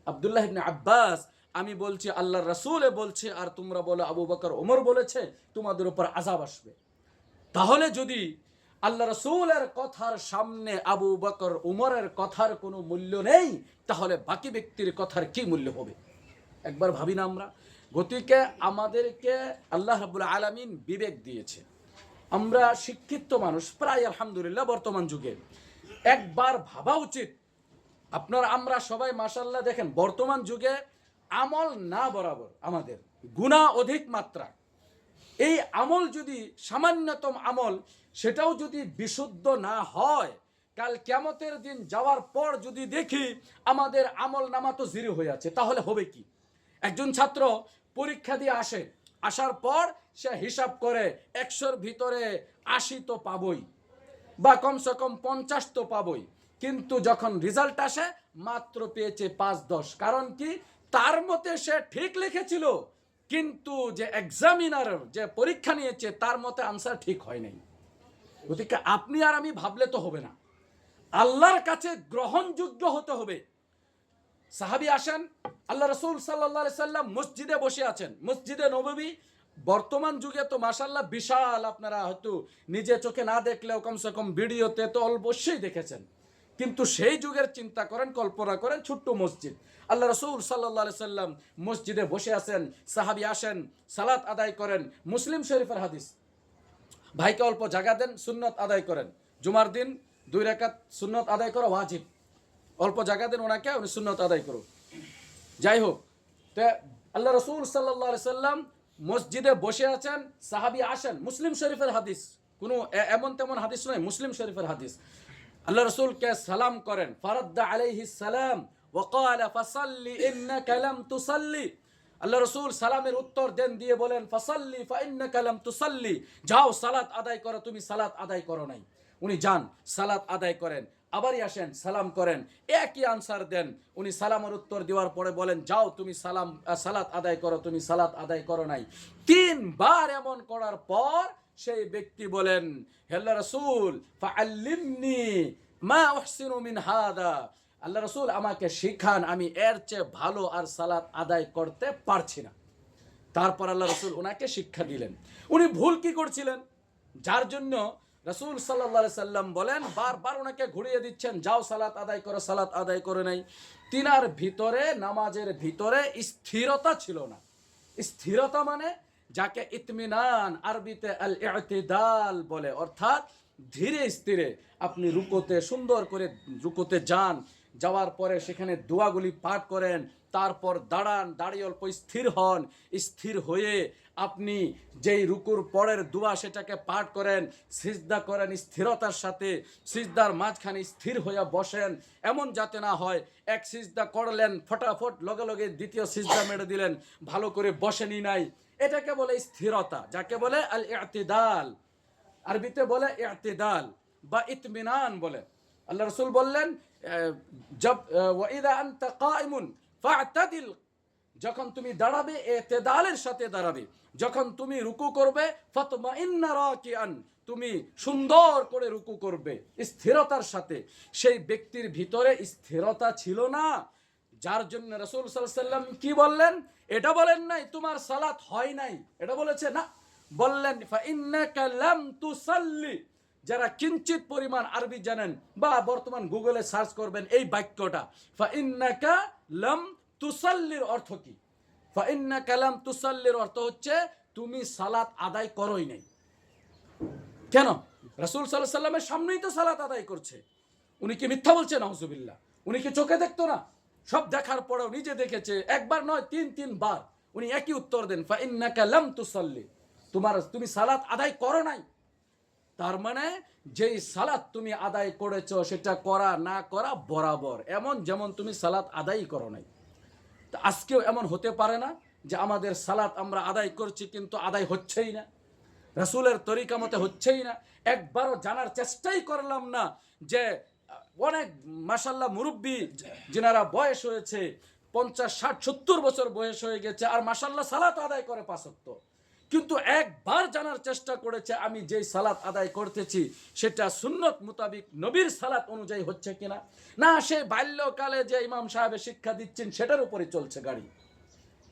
আব্দুল্লাহ ইবনে আব্বাস, আমি বলছি আল্লাহর রাসূলে বলছে আর তোমরা বলো আবু বকর ওমর বলেছে, তোমাদের উপর আযাব আসবে। তাহলে যদি আল্লাহ রাসূলের কথার সামনে আবু বকর উমরের কথার কোনো মূল্য নেই, তাহলে বাকি ব্যক্তির কথার কি মূল্য হবে? একবার ভাবি না আমরা? গতিকে আমাদেরকে আল্লাহ রাব্বুল আলামিন বিবেক দিয়েছে, আমরা শিক্ষিত মানুষ প্রায় আলহামদুলিল্লাহ বর্তমান যুগে। একবার ভাবা উচিত, আপনারা আমরা সবাই মাশাআল্লাহ দেখেন বর্তমান যুগে আমল না বরাবর আমাদের গুনাহ অধিক মাত্রা। এই আমল যদি সামান্যতম আমল, সেটাও যদি বিশুদ্ধ না হয়, কাল কিয়ামতের দিন যাওয়ার পর যদি দেখি আমাদের আমল নামা তো জিরো হয়ে আছে, তাহলে হবে কি? একজন ছাত্র পরীক্ষা দিয়ে আসে, আসার পর সে হিসাব করে 100-র ভিতরে 80 তো পাবই, বা কমসে কম 50 তো পাবই। কিন্তু যখন রেজাল্ট আসে মাত্র পেয়েছে 5-10। কারণ কি? তার মতে সে ঠিক লিখেছিল, কিন্তু যে এক্সামিনার যে পরীক্ষা নিয়েছে তার মতে আনসার ঠিক হয় নাই। গতিকে আপনি আর আমি ভাবলে তো হবে না, আল্লাহর কাছে গ্রহণযোগ্য হতে হবে। সাহাবী আসেন, আল্লাহ রাসূল সাল্লাল্লাহু আলাইহি সাল্লাম মসজিদে বসে আছেন, মসজিদে নববী। বর্তমান যুগে তো মাশাআল্লাহ বিশাল, আপনারা হয়তো নিজে চোখে না দেখলেও কমসে কম ভিডিওতে তো অবশ্যই দেখেছেন। কিন্তু সেই যুগের চিন্তা করেন, কল্পনা করেন, ছোট্ট মসজিদ। আল্লাহ রাসূল সাল্লাল্লাহু আলাইহি সাল্লাম মসজিদে বসে আছেন, সাহাবী আসেন, সালাত আদায় করেন। মুসলিম শরীফের হাদিস, ভাইকে অল্প জায়গা দেন, সুন্নত আদায় করেন। জুমার দিন 2 রাকাত সুন্নত আদায় করা ওয়াজিব, অল্প জায়গা দেন ওনাকে, উনি সুন্নত আদায় করুন। যাই হোক, তো আল্লাহ রাসূল সাল্লাল্লাহু আলাইহি সাল্লাম মসজিদে বসে আছেন, সাহাবী আসেন। মুসলিম শরীফের হাদিস, কোনো এমন তেমন হাদিস নয়, মুসলিম শরীফের হাদিস। আল্লাহ রাসূলকে সালাম করেন, ফারাদ্দা আলাইহিস সালাম ওয়া ক্বালা ফাসাল্লি ইন্নাকা লাম তুসাল্লি। আল্লাহ রাসূল সালামের উত্তর দেন, দিয়ে বলেন ফাসাল্লি ফা ইন্নাকা লাম তুসাল্লি, যাও সালাত আদায় করো, তুমি সালাত আদায় করো নাই। উনি যান, সালাত আদায় করেন, আবারই আসেন, সালাম করেন, একই আনসার দেন। উনি সালামের উত্তর দেওয়ার পরে বলেন, যাও তুমি সালাত আদায় করো, তুমি সালাত আদায় করো নাই। 3 বার এমন করার পর সেই ব্যক্তি বলেন, হে আল্লাহ রাসূল ফাআল্লিমনি মা উহসিনু মিন হাদা, আল্লাহ রাসূল আমাকে শিখান, আমি এর চেয়ে ভালো আর সালাত আদায় করতে পারছি না। তারপর আল্লাহ রাসূল ওনাকে শিক্ষা দিলেন। উনি ভুল কি করছিলেন, যার জন্য রাসূল সাল্লাল্লাহু আলাইহি সাল্লাম বলেন, বারবার ওনাকে ঘুরিয়ে দিচ্ছেন, যাও সালাত আদায় করো, সালাত আদায় করে নাই। তিনার ভিতরে, নামাজের ভিতরে স্থিরতা ছিল না। স্থিরতা মানে যাকে ইতমিনান, আরবিতে আল ইতিদাল বলে, অর্থাৎ ধীরে স্থিরে আপনি রুকুতে সুন্দর করে রুকুতে যান, যাওয়ার পরে সেখানে দোয়াগুলি পাঠ করেন, তারপর দাঁড়ান, দাঁড়িয়ে অল্প স্থির হন, স্থির হয়ে আপনি যেই রুকুর পরের দোয়া সেটাকে পাঠ করেন, সিজদা করেন স্থিরতার সাথে, সিজদার মাঝখানে স্থির হয়ে বসেন। এমন যাতে না হয় এক সিজদা করলেন, ফটাফট লগে লগে দ্বিতীয় সিজদা মেরে দিলেন, ভালো করে বসেনি নাই। এটাকে বলে স্থিরতা, যাকে বলে আল ইতিদাল, আরবিতে বলে ইতিদাল বা ইতমিনান বলে। আল্লাহ রাসূল বললেন, জব ওয়াইদা আনতা কাইমুন ফা'তাদিল, যখন তুমি দাঁড়াবে ইতিদালের সাথে দাঁড়াবে, যখন তুমি রুকু করবে ফাতমাইন্না রাকিআন, তুমি সুন্দর করে রুকু করবে স্থিরতার সাথে। সেই ব্যক্তির ভিতরে স্থিরতা ছিল না, যার জন্য রাসূল সাল্লাল্লাহু আলাইহি সাল্লাম কি বললেন, এটা বলেন নাই তোমার সালাত হয় নাই, এটা বলেছে না, বললেন ফা ইন্নাকা লাম তুসাল্লি। যারা কিঞ্চিত পরিমাণ আরবি জানেন বা বর্তমান গুগলে সার্চ করবেন এই বাক্যটা, ফা ইন্নাকা লাম তুসাল্লির অর্থ কি? ফা ইন্নাকা লাম তুসাল্লির অর্থ হচ্ছে তুমি সালাত আদায় করোই নাই। কেন? রাসূল সাল্লাল্লাহু আলাইহি সাল্লামের সামনেই তো সালাত আদায় করছে। উনি কি মিথ্যা বলছে? নাউজুবিল্লাহ। উনি কি চোখে দেখতো না? সব দেখার পরেও নিজে দেখেছে, একবার নয় 3 বার উনি একই উত্তর দেন, ফা ইন্নাকা লাম তুসাল্লি, তুমি সালাত আদায় করো নাই। তার মানে যেই সালাত তুমি আদায় করেছো সেটা করা না করা বরাবর, এমন যেমন তুমি সালাত আদায় করো নাই। তো আজকেও এমন হতে পারে না যে আমাদের সালাত আমরা আদায় করছি কিন্তু আদায় হচ্ছেই না, রাসূলের তরিকা মতে হচ্ছেই না। একবারও জানার চেষ্টাই করলাম না যে অনেক মাশাআল্লাহ মুরব্বী যিনারা বয়স হয়েছে 50, 60, 70 বছর বয়স হয়ে গেছে, আর মাশাআল্লাহ সালাত আদায় করে 5 ওয়াক্ত, কিন্তু একবার জানার চেষ্টা করেছে আমি যেই সালাত আদায় করতেছি সেটা সুন্নত মোতাবিক নবীর সালাত অনুযায়ী হচ্ছে কিনা, না সে বাল্যকালে যে ইমাম সাহেবের শিক্ষা দিচ্ছেন সেটার উপরে চলছে গাড়ি।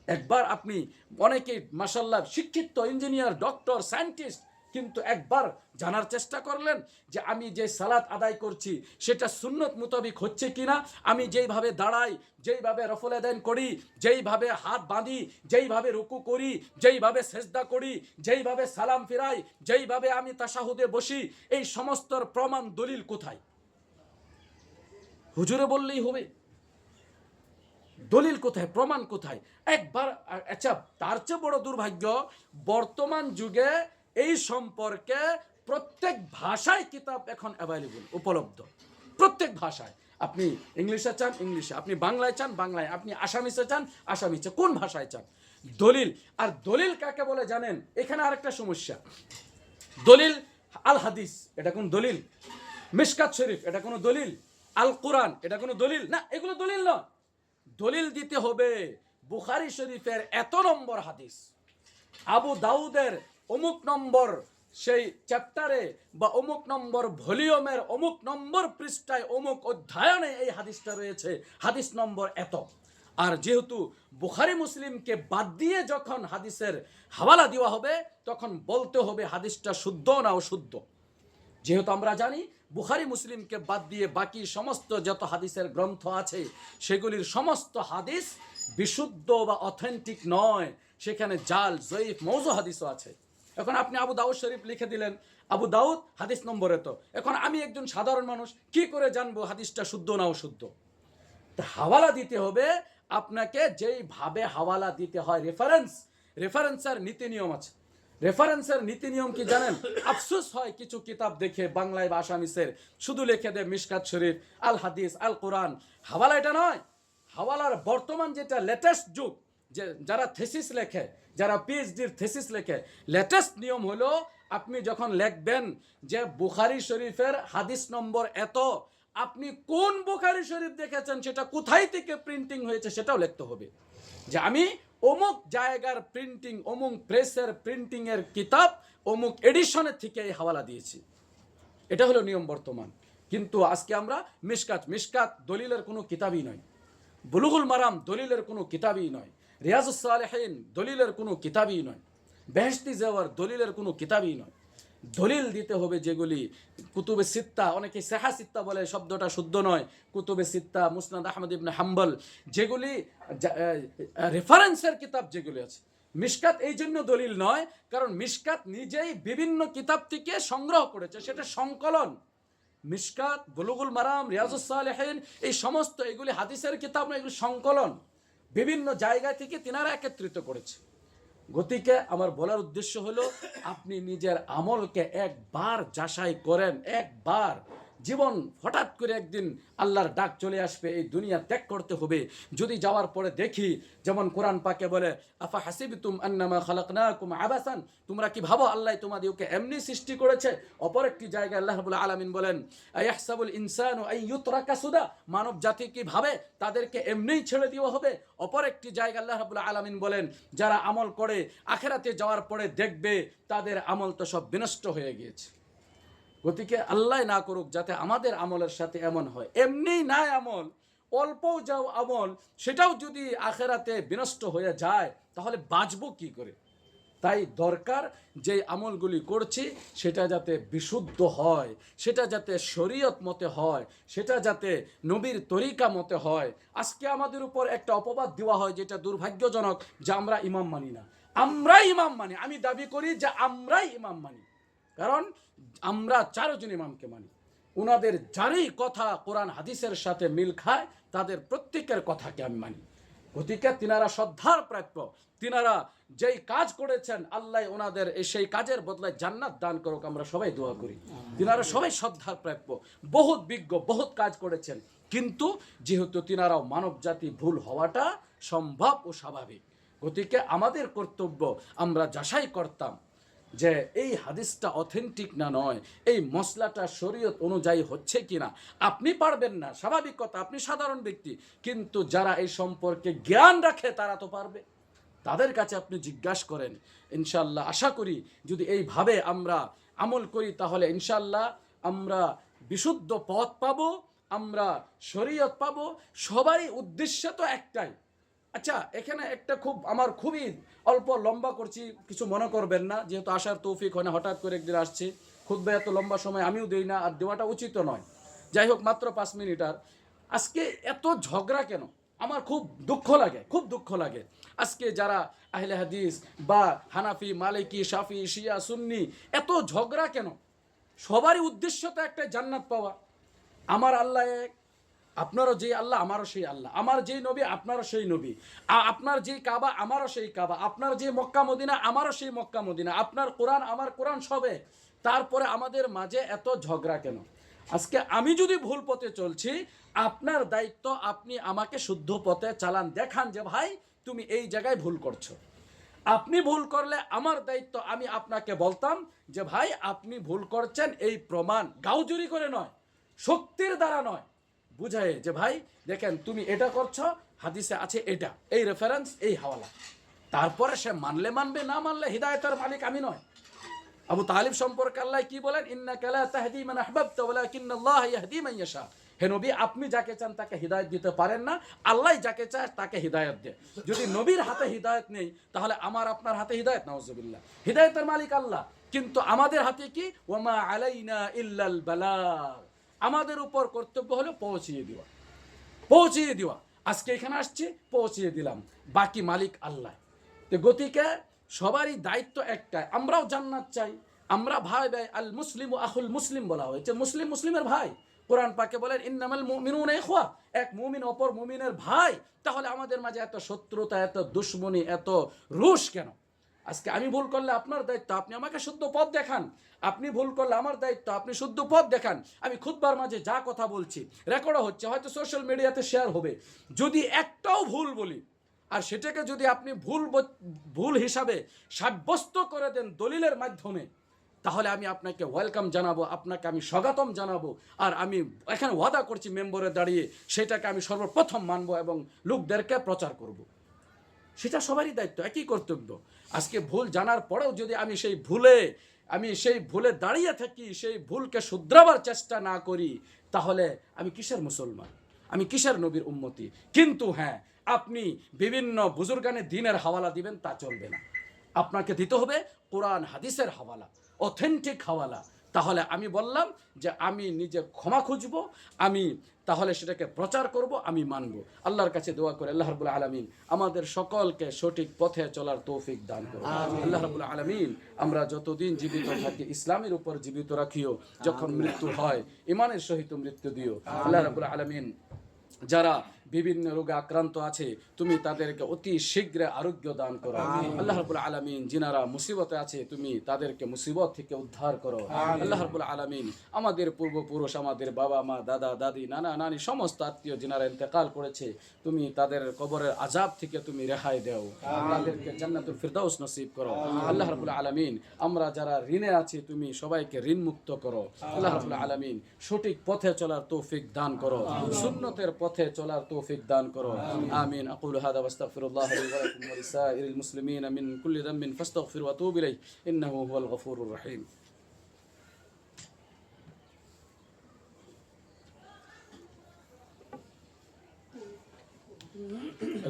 একবার আপনি অনেকেই মাশাআল্লাহ শিক্ষিত, ইঞ্জিনিয়ার, ডক্টর, সায়েন্টিস্ট, কিন্তু একবার জানার চেষ্টা করলেন যে আমি যে সালাত আদায় করছি সেটা সুন্নত মোতাবিক হচ্ছে কিনা, আমি যেইভাবে দাঁড়াই, যেইভাবে রফল আদান করি, যেইভাবে হাত বাঁধি, যেইভাবে রুকু করি, যেইভাবে সেজদা করি, যেইভাবে সালাম ফিরাই, যেইভাবে আমি তাশাহুদে বসি, এই সমস্তর প্রমাণ দলিল কোথায়? হুজুরে বললেই হবে? দলিল কোথায়, প্রমাণ কোথায়? একবার, আচ্ছা তার চেয়ে বড় দুর্ভাগ্য, বর্তমান যুগে এই সম্পর্কে প্রত্যেক ভাষায় কিতাব এখন অ্যাভেলেবল, উপলব্ধ প্রত্যেক ভাষায়। আপনি ইংলিশে চান ইংলিশে, আপনি বাংলায় চান বাংলায়, আপনি আসামিসে চান আসামিসে, কোন ভাষায় চান। দলিল। আর দলিল কাকে বলে জানেন? এখানে আরেকটা সমস্যা। দলিল আল হাদিস, এটা কোন দলিল? মিশকাত শরীফ, এটা কোনো দলিল? আল কোরআন, এটা কোনো দলিল না? এগুলো দলিল নয়। দলিল দিতে হবে বুখারী শরীফের এত নম্বর হাদিস, আবু দাউদের অমুক নম্বর সেই চ্যাপ্টারে বা অমুক নম্বর ভলিউমের অমুক নম্বর পৃষ্ঠায় অমুক অধ্যায়নে এই হাদিসটা রয়েছে, হাদিস নম্বর এত। আর যেহেতু বুখারী মুসলিমকে বাদ দিয়ে যখন হাদিসের হাওয়ালা দেওয়া হবে, তখন বলতে হবে হাদিসটা শুদ্ধ না অশুদ্ধ। যেহেতু আমরা জানি বুখারী মুসলিমকে বাদ দিয়ে বাকি সমস্ত যত হাদিসের গ্রন্থ আছে সেগুলির সমস্ত হাদিস বিশুদ্ধ বা অথেন্টিক নয়, সেখানে জাল, জয়ীফ, মৌজু হাদিসও আছে। এখন আপনি আবু দাউদ শরীফ লিখে দিলেন, আবু দাউদ হাদিস নম্বর এত। এখন আমি একজন সাধারণ মানুষ কি করে জানবো হাদিসটা শুদ্ধ না অশুদ্ধ? তা হাওয়ালা দিতে হবে আপনাকে, যেইভাবে হাওয়ালা দিতে হয় রেফারেন্সের নীতি নিয়ম আছে। রেফারেন্সের নীতি নিয়ম কি জানেন? আফসোস হয় কিছু কিতাব দেখে বাংলায় বা আসামিসের শুধু লিখে দেয় মিশকাত শরীফ, আল হাদিস, আল কোরআন। হাওয়ালা এটা নয়। হাওয়ালার বর্তমান যেটা লেটেস্ট যুগ, যে যারা থিসিস লেখে, যারা পিএইচডির থিসিস লেখে, লেটেস্ট নিয়ম হলো আপনি যখন লিখবেন যে বুখারী শরীফের হাদিস নম্বর এত, আপনি কোন বুখারী শরীফ দেখেছেন, সেটা কোথায় থেকে প্রিন্টিং হয়েছে সেটাও লিখতে হবে। যে আমি অমুক জায়গার প্রিন্টিং, অমুক প্রেসের প্রিন্টিং এর কিতাব অমুক এডিশনের থেকে এই হাওয়ালা দিয়েছি। এটা হলো নিয়ম বর্তমান। কিন্তু আজকে আমরা মিশকাত দলিলের কোনো কিতাবই নয়, বুলুগুল মারাম দলিলের কোনো কিতাবই নয়, রিয়াজুস সালেহিন দলিলের কোনো কিতাবই নয়, বেহেশতি জেওয়ার দলিলের কোনো কিতাবই নয়। দলিল দিতে হবে যেগুলি কুতুবে সিত্তা, অনেকে সেহা সিত্তা বলে, শব্দটা শুদ্ধ নয়, কুতুবে সিত্তা, মুসনাদ আহমদ ইবনে হাম্বল, যেগুলি রেফারেন্সের কিতাব যেগুলি আছে। মিশকাত এই জন্য দলিল নয়, কারণ মিশকাত নিজেই বিভিন্ন কিতাব থেকে সংগ্রহ করেছে, সেটা সংকলন। মিশকাত, বুলুগুল মারাম, রিয়াজুস সালেহিন, এই সমস্ত এগুলি হাদিসের কিতাব না, এগুলি সংকলন, বিভিন্ন জায়গা থেকে তিনারা একত্রিত করেছে। গতিকে আমার বলার উদ্দেশ্য হলো আপনি নিজের আমলকে একবার যাচাই করেন। একবার জীবন হঠাৎ করে একদিন আল্লাহর ডাক চলে আসবে, এই দুনিয়া ত্যাগ করতে হবে। যদি যাওয়ার পরে দেখি, যেমন কোরআন পাকে বলে, আফা হাসিবতুম আন্নামা খালাকনাকুম আবাসান, তোমরা কি ভাবো আল্লাহ তোমাদেরকে এমনি সৃষ্টি করেছে? অপর একটি জায়গায় আল্লাহ রাব্বুল আলামিন বলেন, আয়াহসাবুল ইনসানু আন ইউতরাকা সুদা, মানব জাতি কি ভাবে তাদেরকে এমনিই ছেড়ে দেওয়া হবে? অপর একটি জায়গায় আল্লাহ রাব্বুল আলামিন বলেন, যারা আমল করে আখিরাতে যাওয়ার পরে দেখবে তাদের আমল তো সব বিনষ্ট হয়ে গিয়েছে। গতিকে আল্লাহ না করুক যাতে আমাদের আমলের সাথে এমন হয়। এমনি নাই আমল, অল্প যাও আমল, সেটাও যদি আখিরাতে বিনষ্ট হয়ে যায় তাহলে বাঁচবো কি করে? তাই দরকার যে আমলগুলি করছি সেটা যাতে বিশুদ্ধ হয়, সেটা যাতে শরীয়ত মতে হয়, সেটা যাতে নবীর তরিকা মতে হয়। আজকে আমাদের উপর একটা অপবাদ দেওয়া হয় যেটা দুর্ভাগ্যজনক, যে আমরা ইমাম মানি না। আমরাই ইমাম মানি, আমি দাবি করি যে আমরাই ইমাম মানি, কারণ আমরা 4 জন ইমামকে মানি। ওনাদের যারই কথা কোরআন হাদিসের সাথে মিল খায় তাদের প্রত্যেকের কথাকে আমি মানি। গতিকে তিনারা শ্রদ্ধার প্রাপ্য, তিনারা যেই কাজ করেছেন আল্লাহ ওনাদের সেই কাজের বদলায় জান্নাত দান করুক, আমরা সবাই দোয়া করি। তিনারা সবাই শ্রদ্ধার প্রাপ্য, বহুত বিজ্ঞ, বহুত কাজ করেছেন, কিন্তু যেহেতু তিনারাও মানব জাতি, ভুল হওয়াটা সম্ভব ও স্বাভাবিক। গতিকে আমাদের কর্তব্য আমরা যাচাই করতাম যে এই হাদিসটা অথেন্টিক না নয়, এই মশলাটা শরীয়ত অনুযায়ী হচ্ছে কিনা। আপনি পারবেন না, স্বাভাবিক কথা, আপনি সাধারণ ব্যক্তি, কিন্তু যারা এই সম্পর্কে জ্ঞান রাখে তারা তো পারবে, তাদের কাছে আপনি জিজ্ঞাসা করেন। ইনশাল্লাহ আশা করি যদি এইভাবে আমরা আমল করি তাহলে ইনশাল্লাহ আমরা বিশুদ্ধ পথ পাবো, আমরা শরীয়ত পাবো। সবাই উদ্দেশ্য তো একটাই। আচ্ছা, এখানে একটা আমার খুবই অল্প লম্বা করছি, কিছু মনে করবেন না, যেহেতু আসার তৌফিক হয় না, হঠাৎ করে একদিন আসছি। খুতবা এত লম্বা সময় আমিও দেই না, আর দেওয়াটা উচিত নয়। যাই হোক, মাত্র 5 মিনিট। আর আজকে এত ঝগড়া কেন? আমার খুব দুঃখ লাগে, খুব দুঃখ লাগে। আজকে যারা আহলে হাদিস বা হানাফি, মালিকি, শাফি, শিয়া, সুন্নি, এত ঝগড়া কেন? সবারই উদ্দেশ্য তো একটা, জান্নাত পাওয়া। আমার আল্লাহ এক, আপনারও যেই আল্লাহ আমারও সেই আল্লাহ, আমার যেই নবী আপনারও সেই নবী, আপনার যেই কাবা আমারও সেই কাবা, আপনার যে মক্কা মদিনা আমারও সেই মক্কা মদিনা, আপনার কোরআন আমার কোরআন সবে। তারপরে আমাদের মাঝে এত ঝগড়া কেন? আজকে আমি যদি ভুল পথে চলছি, আপনার দায়িত্ব আপনি আমাকে শুদ্ধ পথে চালান, দেখান যে ভাই তুমি এই জায়গায় ভুল করছো। আপনি ভুল করলে আমার দায়িত্ব, আমি আপনাকে বলতাম যে ভাই আপনি ভুল করছেন, এই প্রমাণ গাউজুরি করে নয়, শক্তির দ্বারা নয়, বুঝায় যে ভাই দেখেন তুমি এটা করছো, হাদিসে আছে এটা, এই রেফারেন্স, এই হাওয়ালা। তারপরে সে মানলে মানবে, না মানলে হিদায়াতের মালিক আমি নয়। আবু তালিব সম্পর্কে আল্লাহ কি বলেন? ইন্নাকা লা তাহদি মান আহবাবতা ওয়ালাকিন্নাল্লাহ ইয়াহদি মান ইয়াশা। হে নবী, আপনি যাকে চান তাকে হিদায়াত দিতে পারেন না, আল্লাহ যাকে চায় তাকে হিদায়াত দেয়। যদি নবীর হাতে হিদায়াত নেই, তাহলে আমার আপনার হাতে হিদায়াত, নাউজুবিল্লাহ। হিদায়াতের মালিক আল্লাহ, কিন্তু আমাদের হাতে কি? ওয়ামা আলাইনা ইল্লাল বালাগ। আমাদের উপর কর্তব্য হলো পৌঁছিয়ে দেওয়া, পৌঁছিয়ে দেওয়া। আজকে এখানে আসছি, পৌঁছিয়ে দিলাম, বাকি মালিক আল্লাহ। তো গতিকে সবারই দায়িত্ব একটাই, আমরাও জান্নাত চাই, আমরা ভাই ভাই, আল মুসলিম আখুল মুসলিম বলা হয়েছে, মুসলিম মুসলিমের ভাই। কোরআন পাকে বলেন ইন্নামাল মুমিনুনা ইখওয়া, এক মুমিন অপর মুমিনের ভাই। তাহলে আমাদের মাঝে এত শত্রুতা, এত দুশ্মনী, এত রোষ কেন? আজকে আমি ভুল করলে আপনার দায়িত্ব, আপনি আমাকে শুদ্ধ পথ দেখান। আপনি ভুল করলে আমার দায়িত্ব, আপনি শুদ্ধ পথ দেখান। আমি খুতবার মাঝে যা কথা বলছি রেকর্ডও হচ্ছে, হয়তো সোশ্যাল মিডিয়াতে শেয়ার হবে। যদি একটাও ভুল বলি, আর সেটাকে যদি আপনি ভুল হিসাবে সাব্যস্ত করে দেন দলিলের মাধ্যমে, তাহলে আমি আপনাকে ওয়েলকাম জানাবো, আপনাকে আমি স্বাগতম জানাবো। আর আমি এখানে ওয়াদা করছি মেম্বরে দাঁড়িয়ে, সেটাকে আমি সর্বপ্রথম মানবো এবং লোকদেরকে প্রচার করব। সেটা সবারই দায়িত্ব, একই কর্তব্য। আজকে ভুল জানার পরেও যদি আমি সেই ভুলে দাঁড়িয়ে থাকি, সেই ভুলকে শুধরাবার চেষ্টা না করি, তাহলে আমি কিসের মুসলমান, আমি কিসের নবীর উম্মতি? কিন্তু হ্যাঁ, আপনি বিভিন্ন বুজুর্গানে দিনের হাওয়ালা দিবেন, তা চলবে না। আপনাকে দিতে হবে কোরআন হাদিসের হাওয়ালা, অথেন্টিক হাওয়ালা। তাহলে আমি বললাম যে আমি নিজে ক্ষমা খুঁজবো, আমি তাহলে সেটাকে প্রচার করব, আমি মানব। আল্লাহর কাছে দোয়া করে আল্লাহ রাব্বুল আলামিন আমাদের সকলকে সঠিক পথে চলার তৌফিক দান করুন। আল্লাহ রাব্বুল আলামিন আমরা যতদিন জীবিত থাকি ইসলামের উপর জীবিত রাখিও, যখন মৃত্যু হয় ইমানের সহিত মৃত্যু দিও। আল্লাহ রাব্বুল আলামিন যারা বিভিন্ন রোগে আক্রান্ত আছে, তুমি তাদেরকে অতি শীঘ্র আরোগ্য দান করো। আল্লাহ রাব্বুল আলামিন যিনারা মুসিবতে আছে, তুমি তাদেরকে মুসিবত থেকে উদ্ধার করো। আল্লাহ রাব্বুল আলামিন আমাদের পূর্বপুরুষ, আমাদের বাবা মা, দাদা দাদি, নানা নানি, সমস্ত আত্মীয় যিনারা ইন্তেকাল করেছে, তুমি তাদের কবরের আযাব থেকে তুমি রেহাই দাও, তাদেরকে জান্নাতুল ফিরদাউস নসিব করো। আল্লাহ রাব্বুল আলামিন আমরা যারা ঋণে আছি, তুমি সবাইকে ঋণ মুক্ত করো। আল্লাহ রাব্বুল আলামিন সঠিক পথে চলার তৌফিক দান করো, সুন্নতের পথে চলার তৌফিক দান করো। আমিন। আকুলু হাদা ওয়াস্তাগফিরুল্লাহ লি ওয়া লাকুম ওয়া লিসাইরিল মুসলিমিন মিন কুল্লি যামবিন ফাস্তাগফিরু ওয়া তুবু ইলাইহি ইন্নাহু হুয়াল গফুরুর রহিম।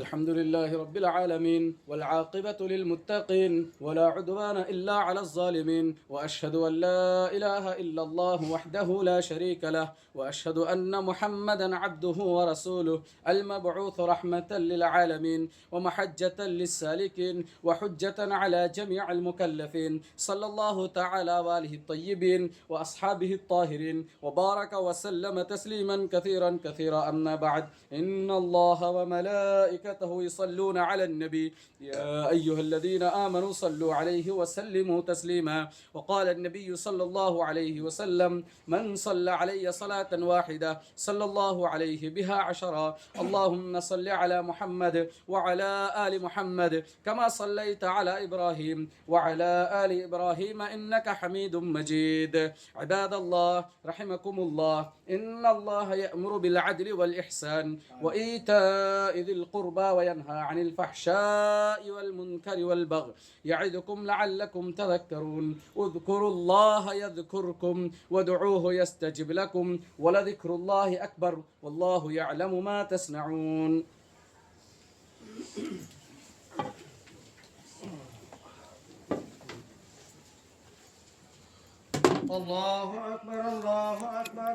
الحمد لله رب العالمين والعاقبة للمتقين ولا عدوان إلا على الظالمين وأشهد أن لا إله إلا الله وحده لا شريك له وأشهد أن محمدا عبده ورسوله المبعوث رحمة للعالمين ومحجة للسالكين وحجة على جميع المكلفين صلى الله تعالى وآله الطيبين وأصحابه الطاهرين وبارك وسلم تسليما كثيرا كثيرا. أما بعد، إن الله وملائكته يصلون على النبي يا أيها الذين آمنوا صلوا عليه وسلموا تسليما. وقال النبي صلى الله عليه وسلم من صلى علي صلاة واحدة صلى الله عليه بها 10. اللهم صل على محمد وعلى آل محمد كما صليت على إبراهيم وعلى آل إبراهيم إنك حميد مجيد. عباد الله رحمكم الله، إن الله يأمر بالعدل والإحسان وإيتاء ذي القربى وينهى عن الفحشاء والمنكر والبغي يعظكم لعلكم تذكرون. اذكروا الله يذكركم وادعوه يستجب لكم ولذكر الله أكبر والله يعلم ما تصنعون. الله أكبر الله أكبر.